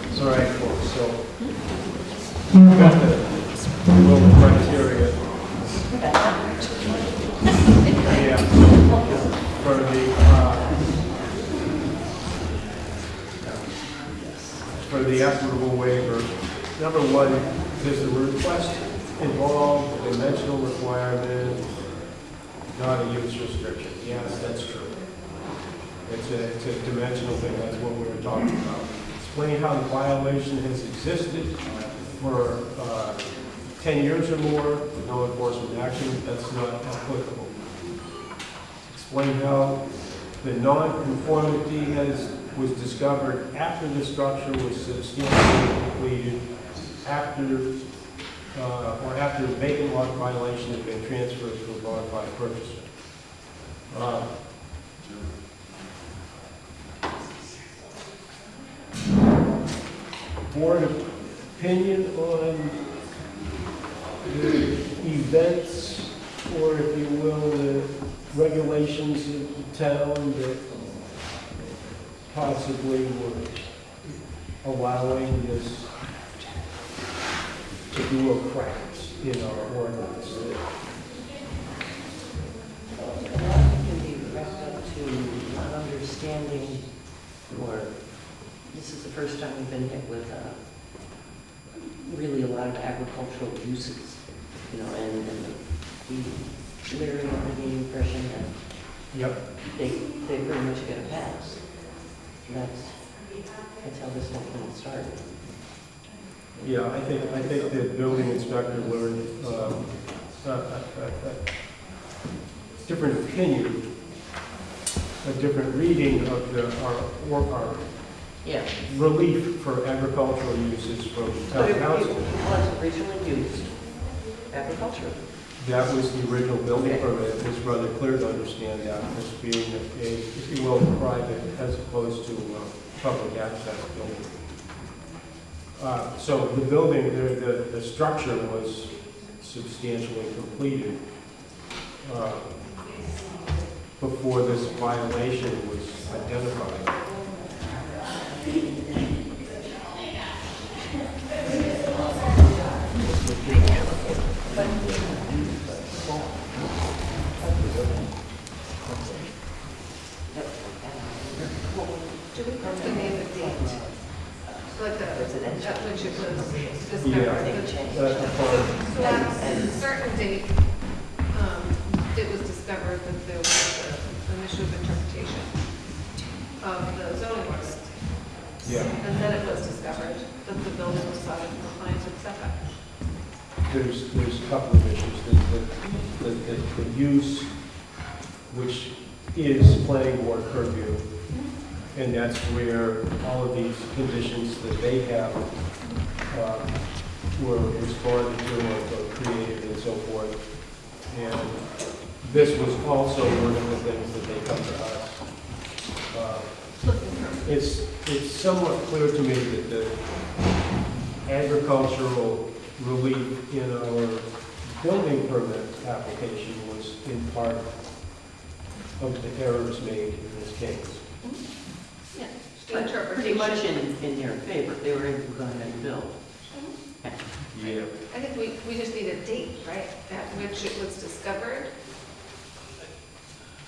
It's all right, folks, so we've got the criteria. Yeah, for the equitable waiver. Number one, does the request involve a dimensional requirement, not a use restriction? Yes, that's true. It's a dimensional thing, that's what we were talking about. Explain how the violation has existed for 10 years or more with no enforcement action, that's not applicable. Explain how the non-conformity was discovered after the structure was substantially completed, after the vacant lot violation had been transferred to a bona fide purchaser. Board opinion on the events, or if you will, the regulations of the town that possibly were allowing this to do a cracks in our ordinance. Can be wrapped up to not understanding, or this is the first time we've been hit with really a lot of agricultural uses, you know, and we literally under the impression that they pretty much get a pass. That's how this whole thing started. Yeah, I think the building inspector learned a different opinion, a different reading of our relief for agricultural uses from But town it council. was originally used agriculturally. That was the original building permit. It was rather clear to understand that as being a, if you will, private as opposed to public access building. So the building, the structure was substantially completed before this violation was identified. Do we have to name a date? Like at which it was discovered? So at a certain date, it was discovered that there was an issue of interpretation of the zoning ordinance. Yeah. And then it was discovered that the building was not in compliance with setback. There's a couple of issues. The use, which is planning board purview, and that's where all of these conditions that they have were responded to or created and so forth. And this was also one of the things that they come to us. It's somewhat clear to me that the agricultural relief in our building permit application was in part of the errors made in this case. Yeah. But pretty much in their favor, they were able to go ahead and build. Yeah. I think we just need a date, right, at which it was discovered.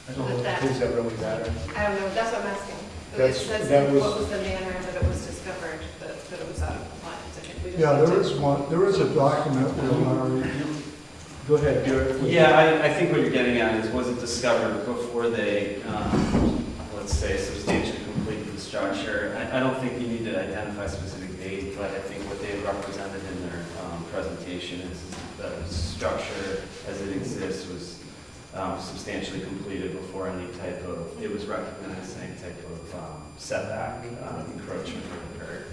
I don't know, With that. does that really matter? I don't know, that's what I'm asking. It That's- says that was- what was the manner that it was discovered, that it was out of compliance. I think we just Yeah, need there to- is one, there is a document where Larry, Go ahead, Derek. Yeah, I think what you're getting at is, was it discovered before they, let's say, substantially completed the structure? I don't think you need to identify a specific date, but I think what they represented in their presentation is that the structure as it exists was substantially completed before any type of, it was recognized any type of setback encroachment occurred.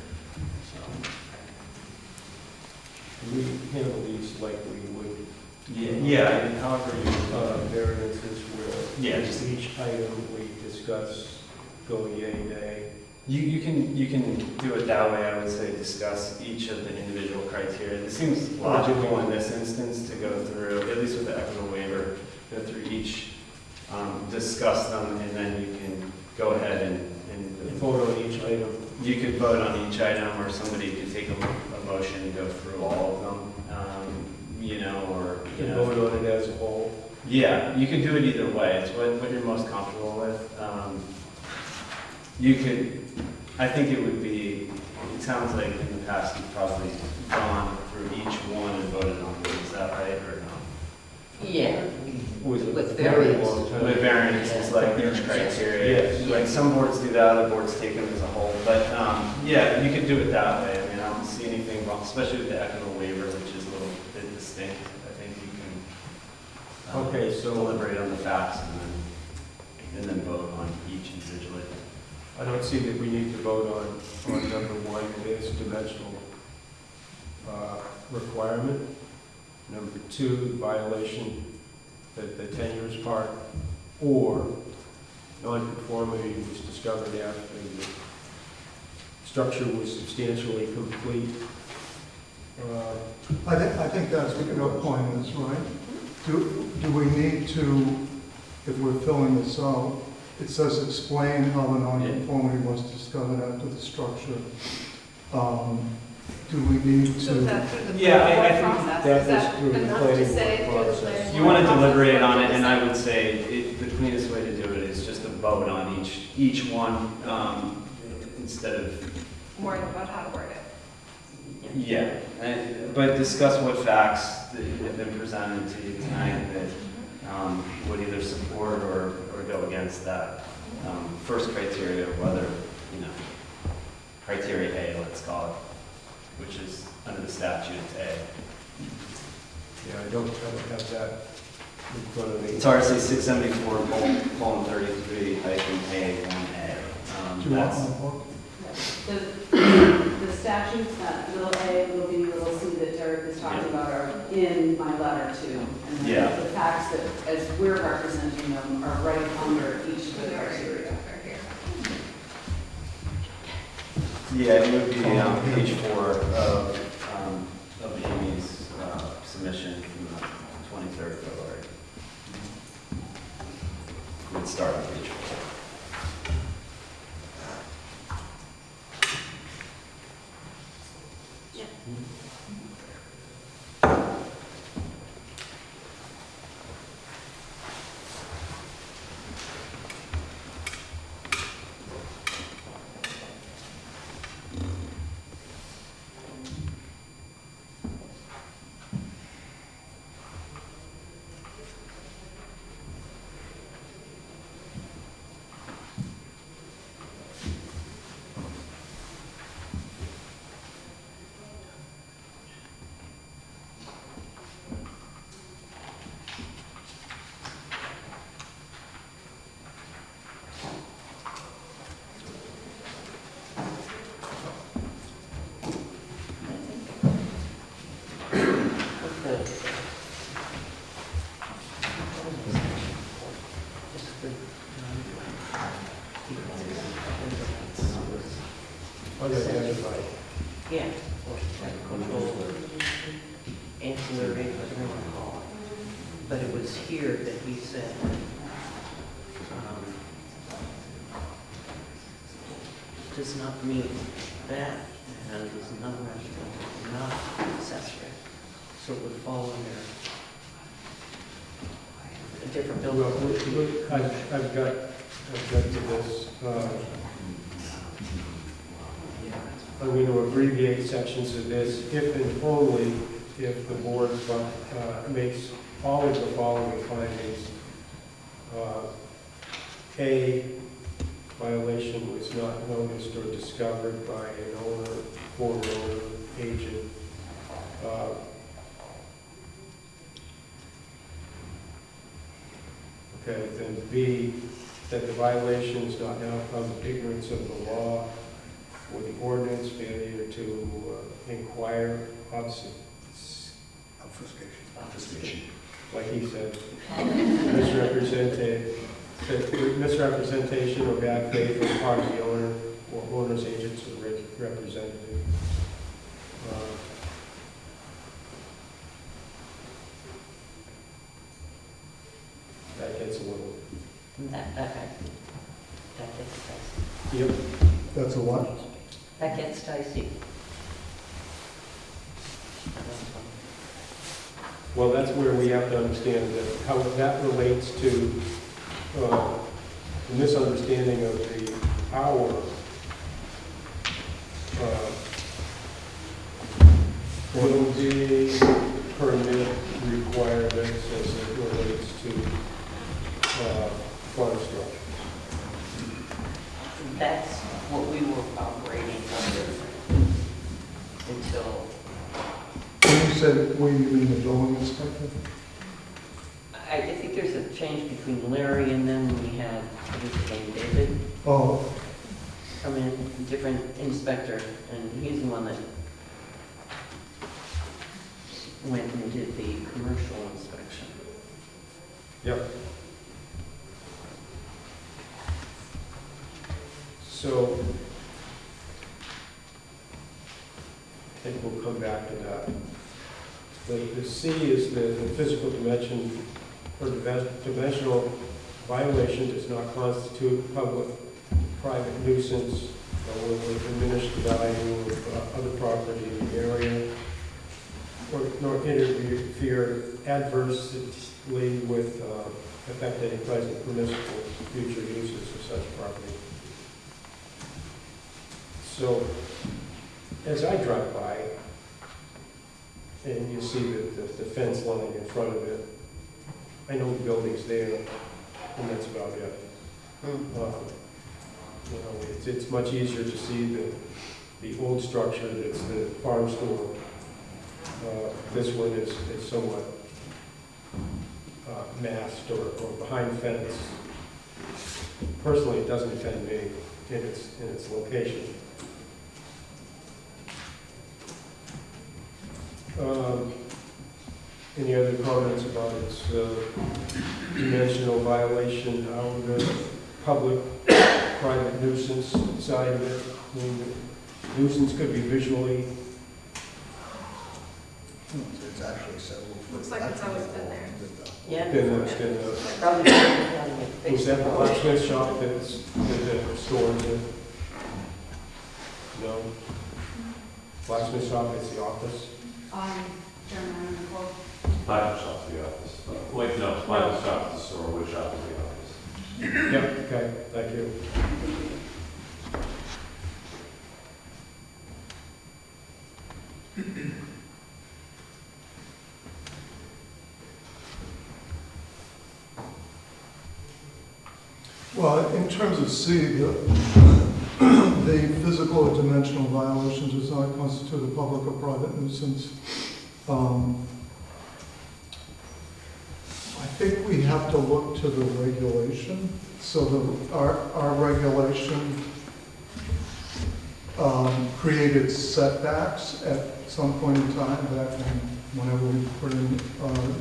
So. We handle these like we would. Yeah, however you, variances where. Yeah, just- each item we discuss, go yay, nay. you can do it that way. I would say discuss each of the individual criteria. It seems logical in this instance to go through, at least with the equitable waiver, go through each, discuss them, and then you can go ahead and Vote on each item. you could vote on each item, or somebody could take a motion and go through all of them, or, And vote on it as a whole. Yeah, you could do it either way. It's what you're most comfortable with. You could, I think it would be, it sounds like in the past you've probably gone through each one and voted on them. Is that right, or no? Yeah. With very long time. With variances, like each criteria. Yes. Like some boards do that, other boards take them as a whole. But, yeah, you could do it that way. I mean, I don't see anything wrong, especially with the equitable waiver, which is a little bit distinct. I think you can Okay, so- deliberate on the facts and then vote on each individually. I don't see that we need to vote on number one, it is dimensional requirement. Number two, violation, the 10 years part, or non-conformity was discovered after the structure was substantially complete. I think that's what your point is, right? Do we need to, if we're filling this out, it says explain how the nonconformity was discovered after the structure. Do we need So to? is that through the Yeah, I planning think board process? that Is that was through the enough planning to say board through the process. planning You board want to process? deliberate on it, and I would say the cleanest way to do it is just to vote on each one instead of, More about how to word it. yeah. But discuss what facts that have been presented to you tonight that would either support or go against that first criteria, whether, criteria A, let's call it, which is under the statute, it's A. Yeah, I don't have that in front of me. It's RSA 674:33 A1A. Do you want my book? The statutes, that little a, little b, little c that Derek is talking about are in my letter too. And then Yeah. the facts that, as we're representing them, are right under each of the criteria. Yeah, it would be page 4 of Amy's submission from the 23rd of February. It would start on page 4. Unidentified. Yeah. Ancillary, I don't recall. But it was here that he said, does not meet that, and is not resident, not accessory. So it would fall under different Well, buildings. I've got to this. I'm going to abbreviate sections of this if and only if the board makes all of the following findings. A, violation was not noticed or discovered by an owner, former owner, agent. Okay, then B, that the violation is not now from ignorance of the law or the ordinance, failure to inquire, obfuscation, like he said, misrepresentation or bad faith on the part of the owner or owner's agents or representative. That gets a little. That gets dicey. Yep. That's a what? That gets dicey. Well, that's where we have to understand that how that relates to the misunderstanding of the power building permit requirements as it relates to farm structures. That's what we were operating under until, When you said, what do you mean, the building inspector? I think there's a change between Larry and then we had, what is his name, David? Oh, Come in, different inspector, and he's the one that went and did the commercial inspection. Yep. So, I think we'll come back to that. The C is the physical dimension or dimensional violation does not constitute public-private nuisance or will diminish the value of other property in the area or nor interfere adversely with affect any present permissible future uses of such property. So, as I drive by, and you see the fence line in front of it, I know the building's there, and that's about it. You know, it's much easier to see the old structure that's the farm store. This one is somewhat masked or behind fence. Personally, it doesn't offend me in its location. Any other comments about its dimensional violation, how the public-private nuisance side of it? I mean, nuisance could be visually. It's actually several. Looks like it's always been there. Yeah. Probably. Was that the blacksmith shop that's the store in? No. Blacksmith shop is the office. Chairman Nicole. Bible shop's the office. Wait, no, Bible shop is the store, wood shop is the office. Yep, okay, thank you. well, in terms of C, the physical or dimensional violation does not constitute a public or private nuisance. I think we have to look to the regulation. So our regulation created setbacks at some point in time back whenever we put in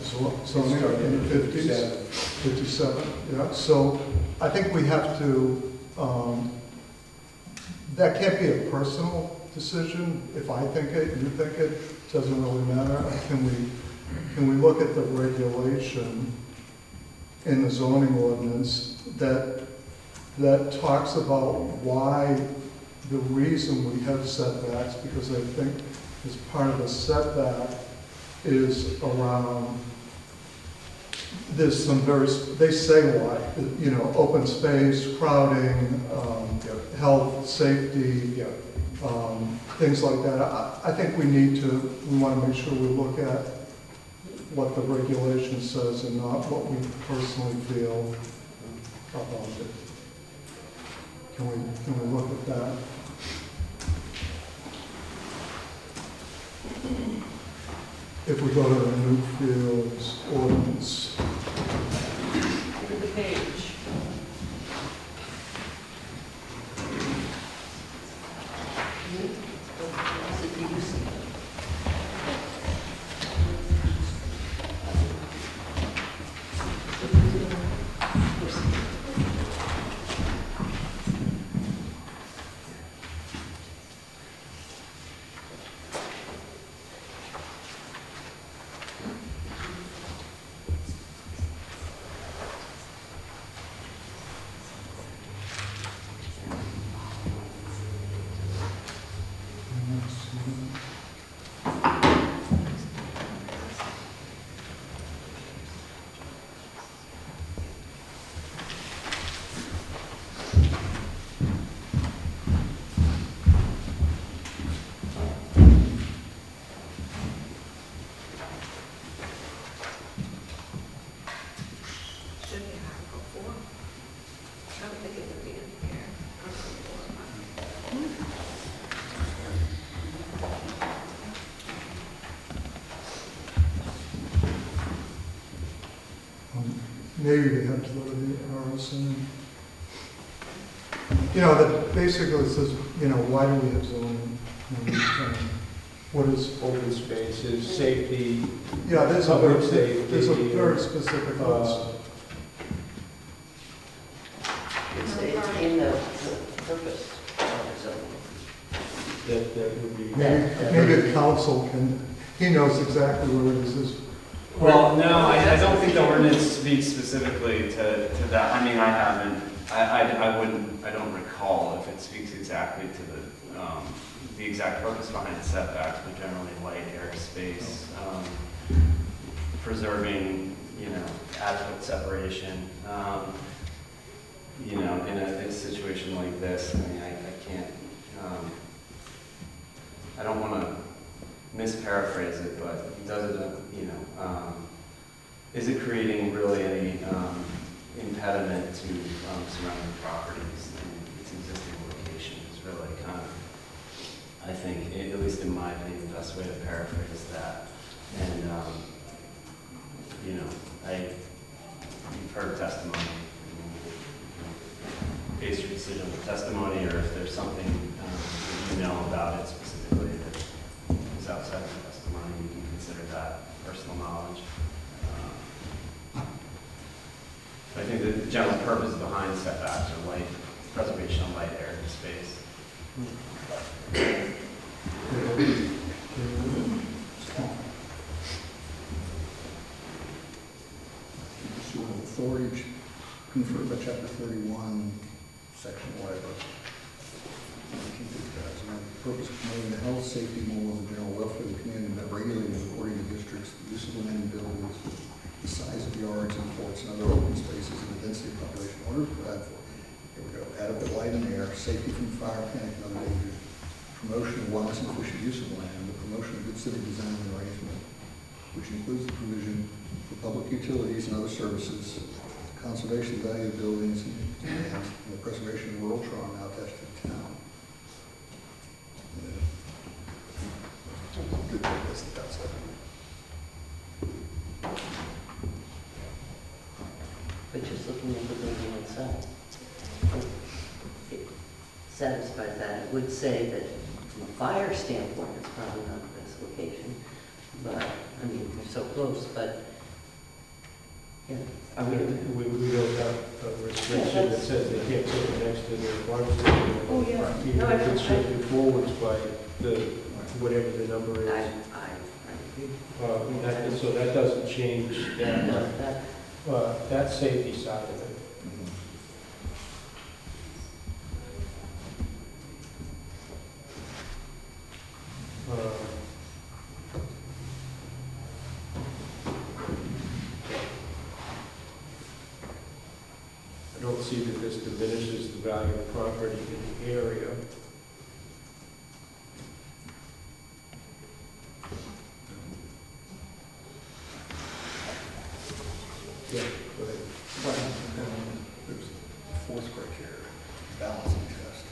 zoning in the 50s, 57, yeah. So I think we have to, that can't be a personal decision. If I think it, you think it, doesn't really matter. Can we look at the regulation in the zoning ordinance that talks about why the reason we have setbacks, because I think as part of the setback is around there's some they say why, you know, open space, crowding, health, safety, things like that. I think we want to make sure we look at what the regulation says and not what we personally feel about it. Can we look at that? If we go to the Newfields ordinance. Look at the page. Maybe we have to go to the RSN. You know, that basically says, you know, why do we have zoning? What is open spaces, safety? Yeah, there's a public very, safety, there's a very specific list. It's in the purpose of the zoning. That would be. Maybe the council he knows exactly where it is. Well, no, I don't think the ordinance speaks specifically to that. I mean, I haven't, I wouldn't, I don't recall if it speaks exactly to the exact purpose behind setbacks, but generally light airspace, preserving, you know, adequate separation. You know, in a situation like this, I mean, I can't, I don't want to misparaphrase it, but he does it, you know, is it creating really any impediment to surrounding properties in its existing location is really kind of, I think, at least in my opinion, the best way to paraphrase that. And, you know, you've heard testimony, base your decision on the testimony, or if there's something that you know about it specifically that is outside of the testimony, you can consider that personal knowledge. I think the general purpose behind setbacks are light, preservation of light, air, and space. Authority conferred by Chapter 31, Section whatever. Purpose of promoting the health, safety, morals, and general welfare of the community by regulating and recording the districts, the use of land and buildings, the size of yards and courts and other open spaces, and the density of population in order to provide for, here we go, adequate light and air, safety from fire, panic, and other dangers, promotion of wise and efficient use of land, the promotion of good city design and arrangement, which includes the provision for public utilities and other services, conservation of value of buildings and the preservation of rural trauma now attached to the town. Good list, that's it. But just looking at the building itself, it satisfies that. It would say that from a fire standpoint, it's probably not the best location, but, I mean, we're so close, but, yeah. I mean, we don't have a restriction that says they can't put it next to their farm station. Oh, yeah. You know, it's shifted forwards by whatever the number is. I agree. So that doesn't change that safety side of it. I don't see that this diminishes the value of property in the area. Yeah, go ahead. There's a fourth criteria, balancing test.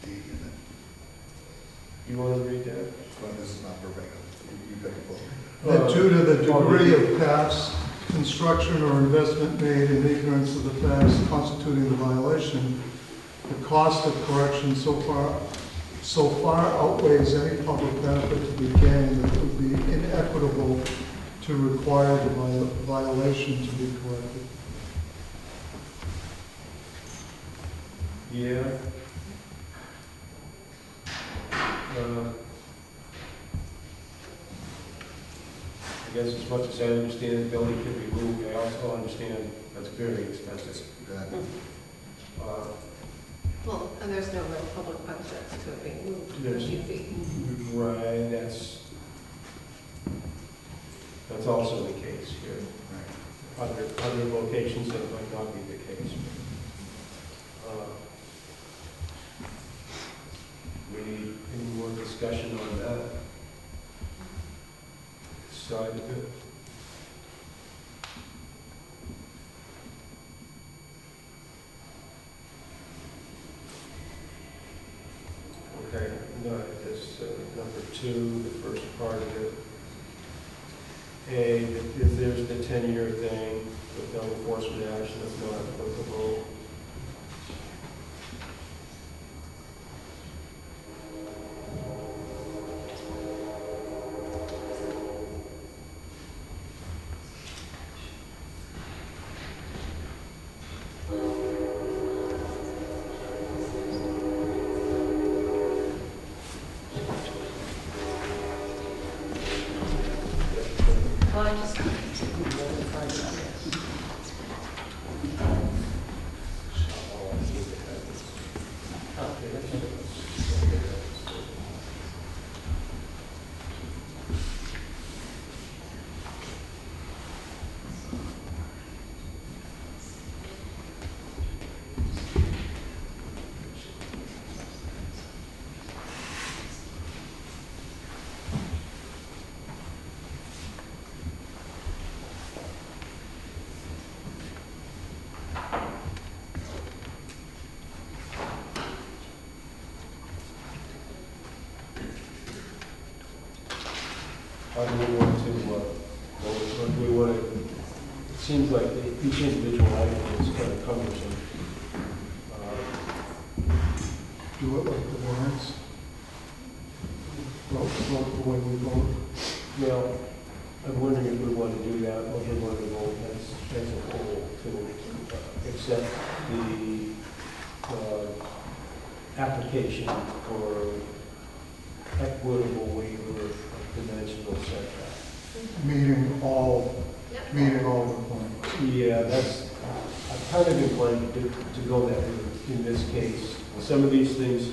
D in it. You want to read that? Well, this is not verbatim. You got the book. That due to the degree of past construction or investment made in ignorance of the facts constituting the violation, the cost of correction so far outweighs any public benefit to be gained that it would be inequitable to require the violation to be corrected. Yeah. I guess as much as I understand the building can be moved, I also understand that's very expensive. Well, and there's no real public benefit to it being moved There's- 50 feet. Right, that's also the case here. Other locations, that might not be the case. We need any more discussion on that side of it? Okay, no, this number 2, the first part of it. A, if there's the 10-year thing with no enforcement action, that's not applicable. Well, I just. How do we want to, or do we want to, it seems like each individual item is kind of cumbersome. Do it like the warrants. Vote the way we vote. Well, I'm wondering if we want to do that, or we want to vote as a whole to accept the application for equitable waiver of dimensional setback. Meeting all requirements. Yeah, that's, I'm kind of inclined to go that route in this case. Some of these things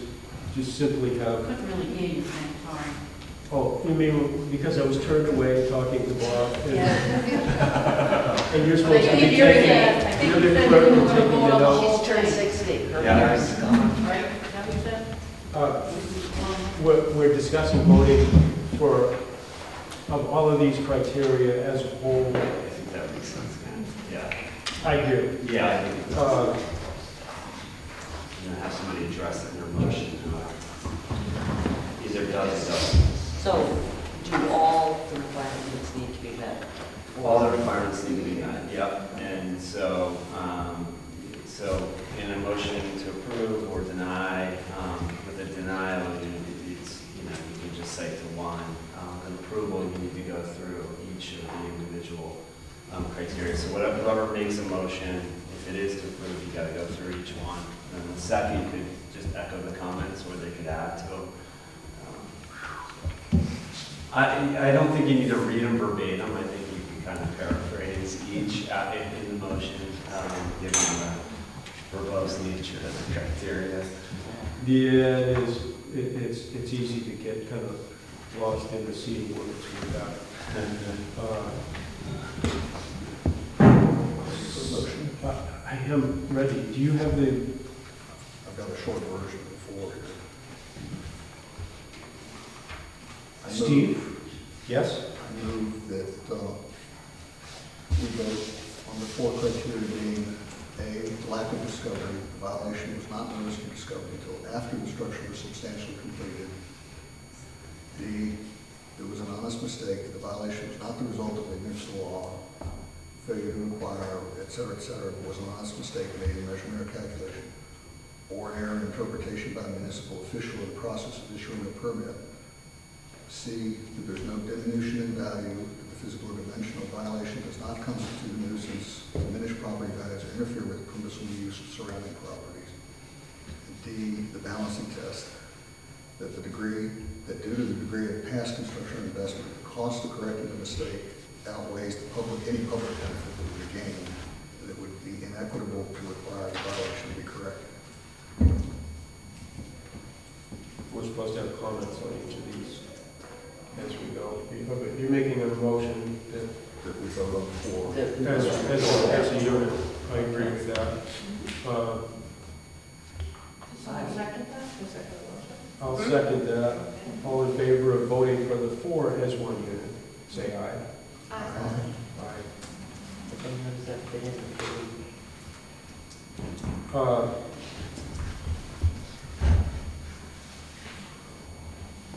just simply have. Couldn't really hear you, Frank, sorry. Oh, you mean because I was turned away talking to Bob? And, and you're supposed to be taking, you're the clerk and taking the notes. She's turned 60. Her Yeah. hair's gone. Right, is that what you said? We're discussing voting for, of all of these criteria as a whole. I think that makes sense, man. Yeah. I do. Yeah, I think it's, have somebody address it in their motion. Either does or doesn't. So, do all the requirements need to be met? All the requirements need to be met, yep. And so, so in a motion to approve or deny, with a denial, it's, you can just cite to one. An approval, you need to go through each of the individual criteria. So whoever makes a motion, if it is to approve, you gotta go through each one. And then the second could just echo the comments, or they could add to them. I don't think you need to read them verbatim. I think you can kind of paraphrase each in the motion, given the verbose nature of the criteria. Yeah, it is. It's easy to get kind of lost in the sea when it's without. I am ready. Do you have the, I've got a short version before here. I Steve? move- Yes? I move that we vote on the 4 criteria being A, lack of discovery. The violation was not noticed for discovery until after the structure was substantially completed. B, there was an honest mistake. The violation was not the result of ignorance of the law, failure to inquire, et cetera, but was an honest mistake made in measurement or calculation, or error in interpretation by a municipal official in the process of issuing a permit. C, that there's no diminution in value, that the physical or dimensional violation does not constitute a nuisance, diminish property values, or interfere with permissible use of surrounding properties. And D, the balancing test, that due to the degree of past construction investment, the cost of correcting the mistake outweighs any public benefit that would be gained, and it would be inequitable to require the violation to be corrected. We're supposed to have comments on each of these as we go. You're making a motion that we vote on 4. As a unit. I agree with that. Second that? I'll second that. All in favor of voting for the 4 as one unit, say aye. Aye. Aye. How does that fit in?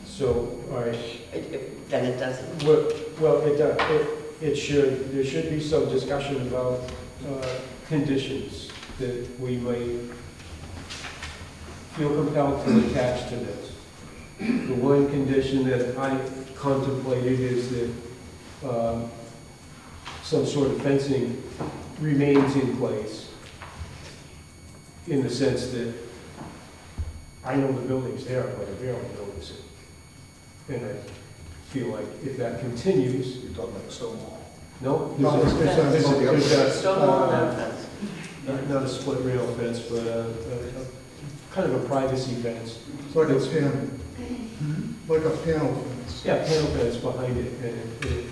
So, all right. Then it doesn't. Well, it should, there should be some discussion about conditions that we might feel compelled to attach to this. The one condition that I contemplated is that some sort of fencing remains in place, in the sense that I know the building's there, but I barely notice it. And I feel like if that continues. You're talking about stone wall? No, No, there's a Stone wall, not fence. not a split rail fence, but kind of a privacy fence. It's like a panel, like a panel fence. Yeah, panel fence behind it, and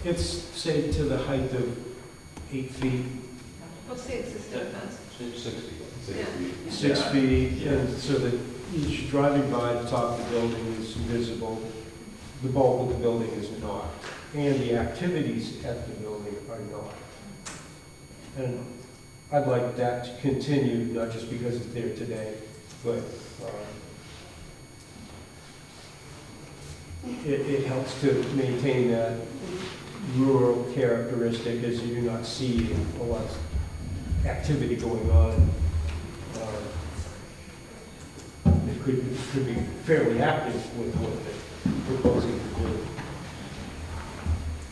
it's, say, to the height of 8 feet. What's the existing fence? 6 feet. Yeah. 6 feet, and so that each driving by the top of the building is visible. The bulk of the building is not, and the activities at the building are not. And I'd like that to continue, not just because it's there today, but it helps to maintain that rural characteristic, as you're not seeing a lot of activity going on. It could be fairly active with what they're proposing to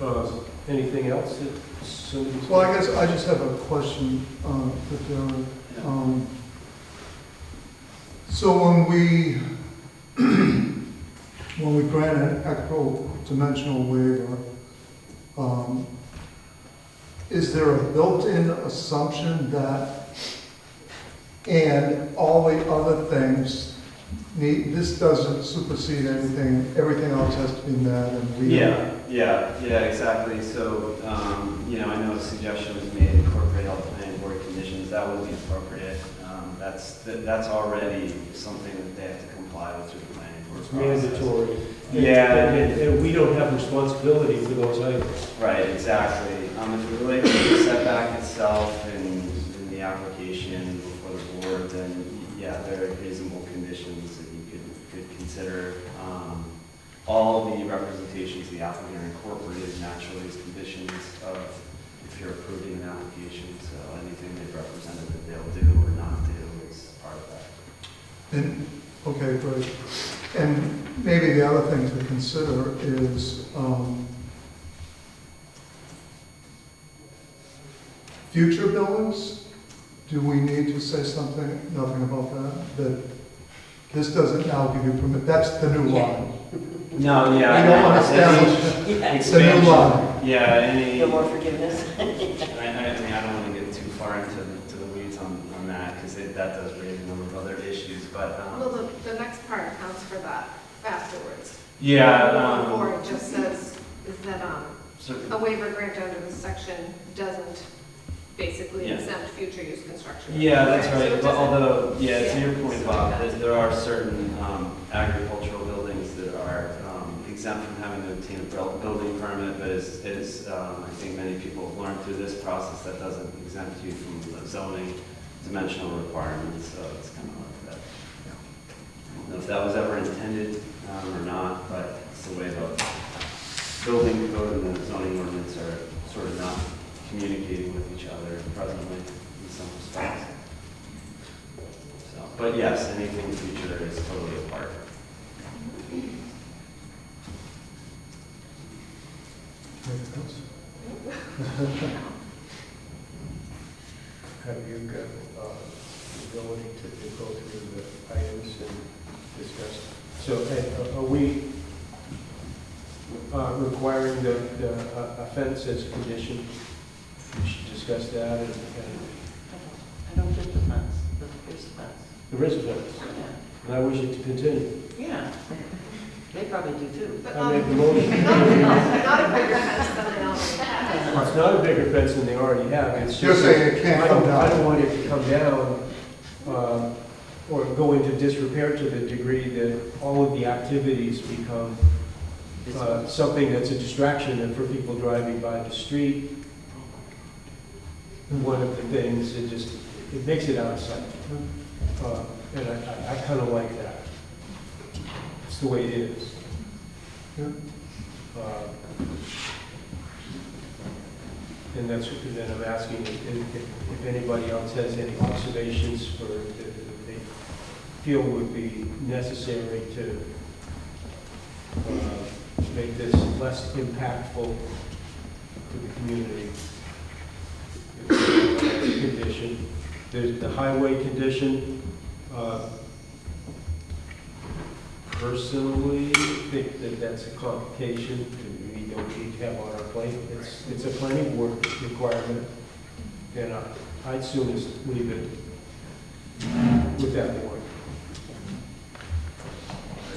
do. Anything else that somebody's... Well, I guess I just have a question for Darren. So when we grant an equitable-dimensional waiver, is there a built-in assumption that, and all the other things, this doesn't supersede anything, everything else has to be met, and we... Yeah, exactly. So, I know a suggestion was made, incorporate all planning board conditions. That would be appropriate. That's already something that they have to comply with through the planning board process. Mandatory. Yeah. And we don't have responsibility for those items. Right, exactly. If it relates to the setback itself and the application before the board, then yeah, there are reasonable conditions that you could consider. All the representations the applicant incorporated naturally as conditions of if you're approving an application. So anything they've represented that they'll do or not do is part of that. And, okay, great. And maybe the other thing to consider is future buildings. Do we need to say something, nothing about that? That this doesn't now give you permit, that's the new line. No, yeah. We don't want to establish the new line. Yeah, any... No more forgiveness? I mean, I don't want to get too far into the weeds on that, because that does raise a number of other issues, but... Well, the next part accounts for that afterwards. Yeah. Or it just says, is that a waiver granted under this section doesn't basically Yeah. exempt future use construction. Yeah, that's So right, it but doesn't- although, yeah, to yeah. your point, Bob, there are certain agricultural buildings that are exempt from having to obtain a building permit, but as I think many people have learned through this process, that doesn't exempt you from the zoning dimensional requirements, so it's kind of like that. I don't know if that was ever intended or not, but it's the way the building code and the zoning ordinance are sort of not communicating with each other presently in some respects. So, but yes, anything in the future is totally apart. Anything else? Have you got the ability to go through the items and discuss? So are we requiring a fence as a condition? We should discuss that. I don't get the fence, but there's a fence. There is a fence. Yeah. And I wish it to continue. Yeah, they probably do too. But I make the motion. not a bigger fence than they already have. It's not a bigger fence than they already have. It's You're just saying it can't come down. I don't want it to come down or go into disrepair to the degree that all of the activities become something that's a distraction and for people driving by the street. One of the things, it makes it out of sight. And I kind of like that. It's the way it is. And then I'm asking if anybody else has any observations that they feel would be necessary to make this less impactful to the community. Condition. There's the highway condition. Personally, think that that's a complication that we don't need to have on our plate. It's a planning board requirement, and I'd soon as leave it with that board.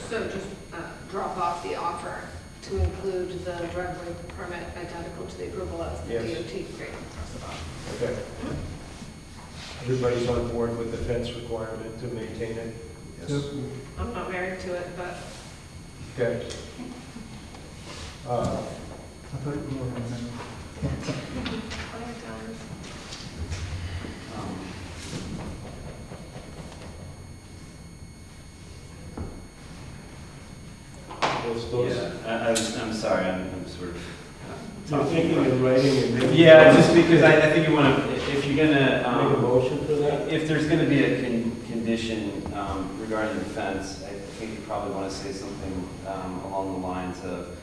So just drop off the offer to include the driveway permit identical to the approval as the Yes. DOT. Great. Cross it off. Okay. Everybody's on board with the fence requirement to maintain it? Yes. I'm not married to it, but Okay. I thought you were on that. I'm sorry, I'm sort of. You're thinking of writing and maybe. Yeah, just because I think you want to, if you're gonna. Make a motion for that? If there's gonna be a condition regarding the fence, I think you probably want to say something along the lines of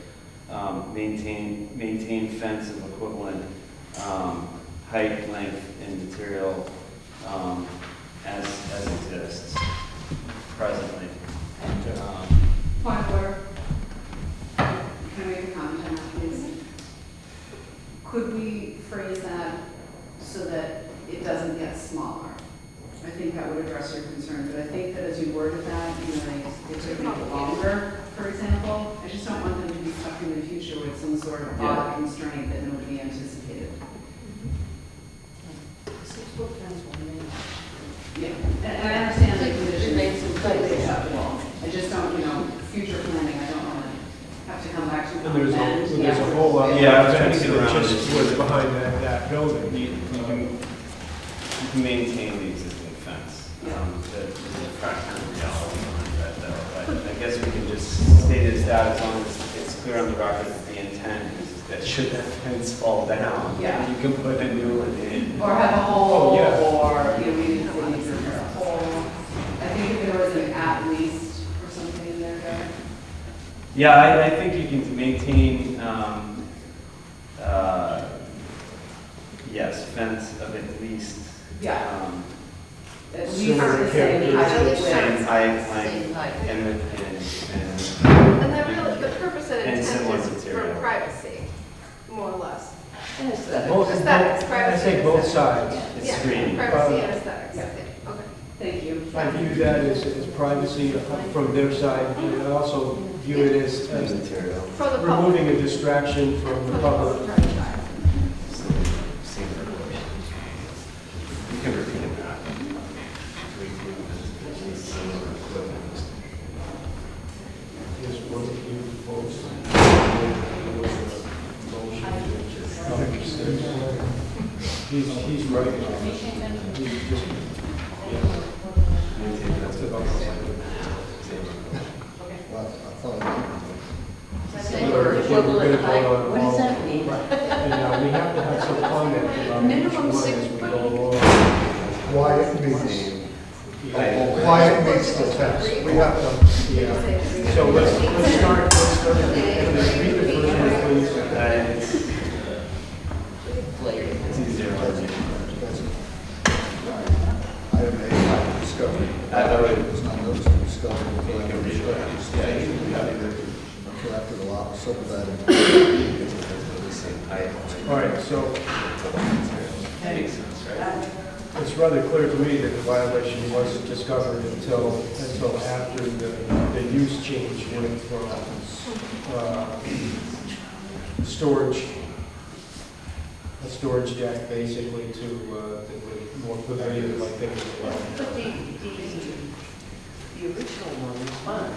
maintain fence of equivalent height, length, and material as exists presently. Point of order. Can I make a comment on that, please? Could we phrase that so that it doesn't get smaller? I think that would address your concern, but I think that as you worded that, like, it took me longer, for example. I just don't want them to be stuck in the future with some sort of odd constraint that nobody anticipated. Yeah, and I understand the condition Remains in place. completely acceptable. I just don't, future planning, I don't want to have to come back to. And there's a whole lot of Yeah, I was fence thinking that around just it. was behind that building. You can maintain the existing fence. There's a practical reality behind that though. But I guess we can just state it as that as long as it's clear on the record that the intent is that should that fence fall down, Yeah. you can put a new one in. Or have a hole, Oh, yeah. or, maybe it's a hole. I think if there was an at least or something in there, Derek. Yeah, I think you can maintain, yes, fence of at least. Yeah. At least Similar the same height characteristics. width. Same height, Same height. and then really the purpose and And intent similar is for material. privacy, more or less. And aesthetics. Aesthetics, I privacy. say and both aesthetics. sides. It's Yeah, screening. privacy and aesthetics. Yeah. Okay. Thank you. I view that as privacy from their side, and I also view it as Material. For the public. removing a distraction from the public. he's right. He's just, yeah. That's about the same. Well, I thought. Equivalent height, what does that mean? And we have to have some comment about each Minimum one 6 as we foot. go along. Why it meets the test. We have to, Yeah. So let's start, read the first one, please. It's easier. Item A, height of discovery. It was not noticed in discovery until after the structure is until after the lot was subdivided. All right, so That makes sense, right? it's rather clear to me that the violation wasn't discovered until after the use change went from storage, a storage deck basically to the more pavilion-like thing as well. But the original one was fine.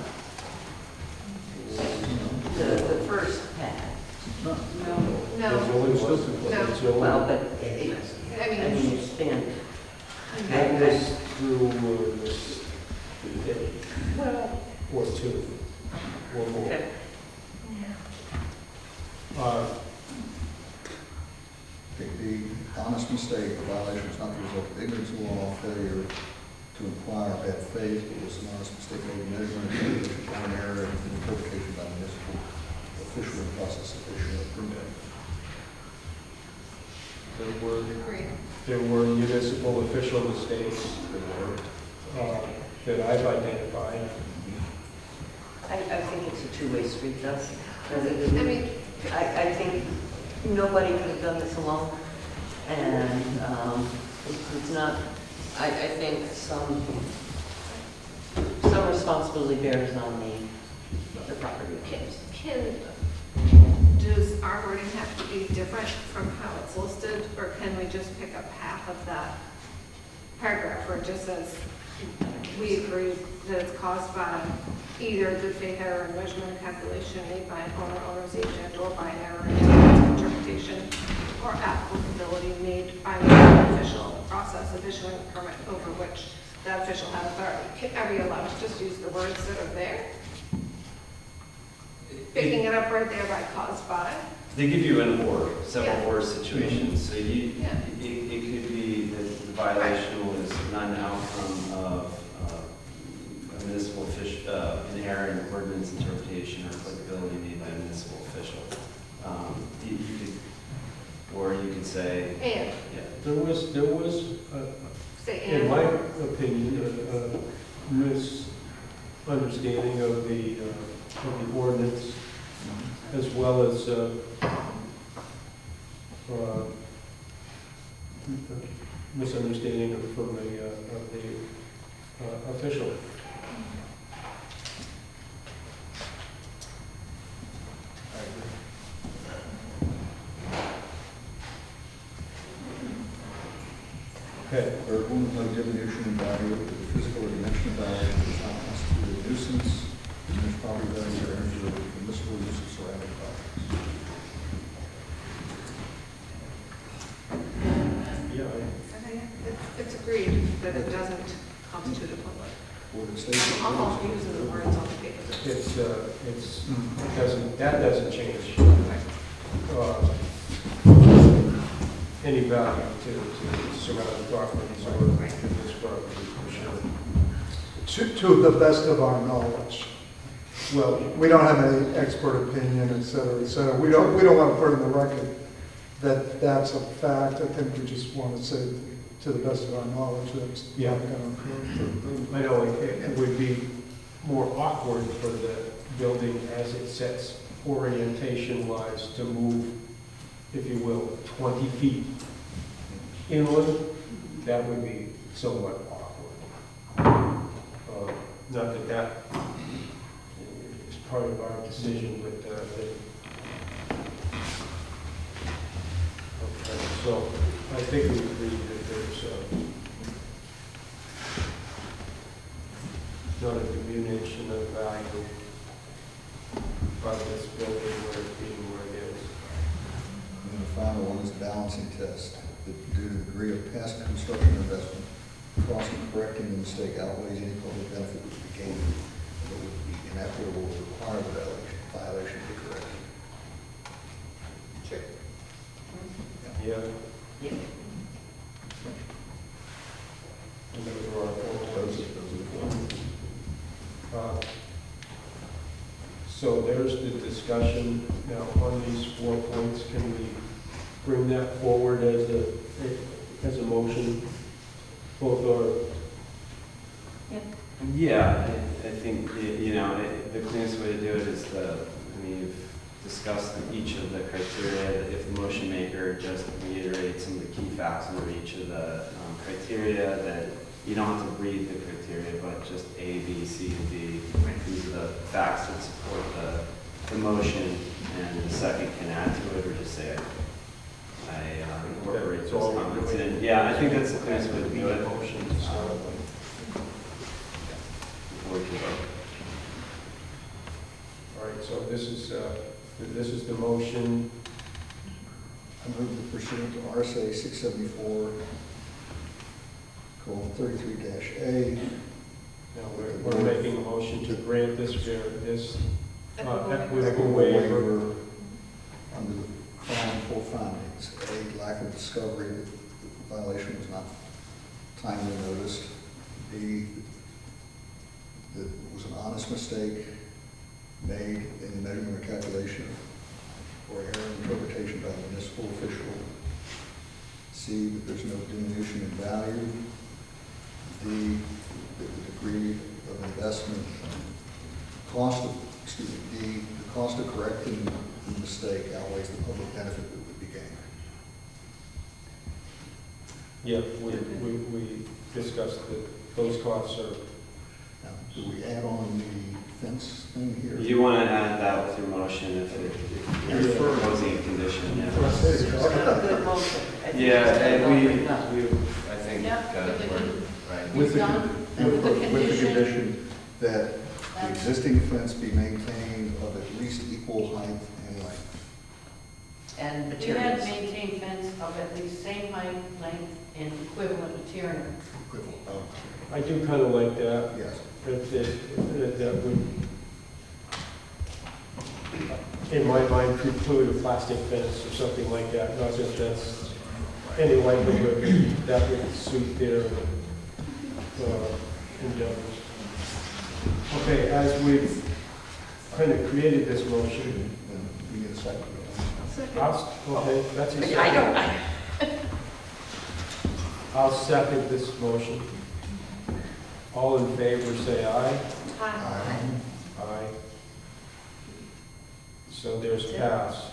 The first pad. No. There's only one. It's the only Well, one. but it's, I mean, I understand. That was through this day, Well, or two, or more. okay. The honest mistake, the violation was not the result of ignorance of law, failure to inquire, bad faith, it was an honest mistake made in measurement, or an error in interpretation by municipal official in process of issuing a permit. There were municipal official mistakes that I've identified. I think it's a two-way street, though. I mean, I think nobody could have done this alone, and it's not, I think some responsibility bears on the property owners. Does our wording have to be different from how it's listed, or can we just pick up half of that paragraph where it just says, we agree that it's caused by either good faith error in measurement or calculation made by an owner, owner's agent, or by error in interpretation, or applicability made by an official in the process of issuing a permit over which that official has authority. Are we allowed to just use the words that are there? Picking it up right there by caused by? They give you an or, several Yeah. or situations, so you, Yeah. it could be that the violation was not an outcome of a municipal official, an error in ordinance interpretation or applicability made by a municipal official. You could, or you could say, And, yeah. There was, say in and. my opinion, a misunderstanding of the ordinance, as well as misunderstanding from the official. Okay. Third one, no diminution in value, the physical or dimension of value does not constitute a nuisance, diminish property value or injure the permissible use of surrounding properties. Yeah. It's agreed that it doesn't constitute a public. Or the state. I'm not using the words on the paper. That doesn't change any value to surrounding properties or to this property, for sure. To the best of our knowledge. Well, We don't have any expert opinion, et cetera, et cetera. We don't want to put in the record that that's a fact. I think we just want to say to the best of our knowledge that it's not going to occur. I know it would be more awkward for the building as it sets orientation-wise to move, if you will, 20 feet inland. That would be somewhat awkward. Not that is part of our decision, but okay, so I think we agree that there's not a diminution of value by this building where it's being where it is. And the final one is balancing test. that due to the degree of past construction investment, cost of correcting the mistake outweighs any public benefit which would be gained, and it would be inequitable to require the violation to be corrected. Check. Yeah. Yeah. And those are our four points. So there's the discussion. Now, on these 4 points, can we bring that forward as a motion? Both are, Yeah, I think, you know, the cleanest way to do it is you've discussed each of the criteria. If the motion maker just reiterates some of the key facts under each of the criteria, that you don't have to read the criteria, but just A, B, C, and D. These are the facts that support the motion, and the second can add to it or just say, I incorporate those comments in. Yeah, I think that's the cleanest way to do it. motion to start with. Before we can vote. All right, so this is the motion. I move that pursuant to RSA 674, colon 33-A. Now, we're making a motion to grant this equitable waiver. Under the following 4 findings. A, lack of discovery that the violation was not timely noticed. B, that it was an honest mistake made in the measurement or calculation or error in interpretation by the municipal official. C, that there's no diminution in value. D, that the degree of investment, D, the cost of correcting the mistake outweighs the public benefit that would be gained. Yeah, we discussed that those costs are. Now, do we add on the fence thing here? You want to add that with your motion if you're proposing a condition, yeah. Good motion. I think Yeah, it's and well done. I think, Yep, got it with worded right. With the, Done. with With the the condition that the That's- existing fence be maintained of at least equal height and length. And You had materials. maintained fence of at least same height, length, and equivalent material. Equivalent. I do kind of like that. Yes. That would, in my mind, preclude a plastic fence or something like that. Not that that's any likelihood that would suit their endeavors. Okay, as we've kind of created this motion. We need a second. Okay, that's a second. I don't. I'll second this motion. All in favor, say aye. Aye. Aye. So there's pass.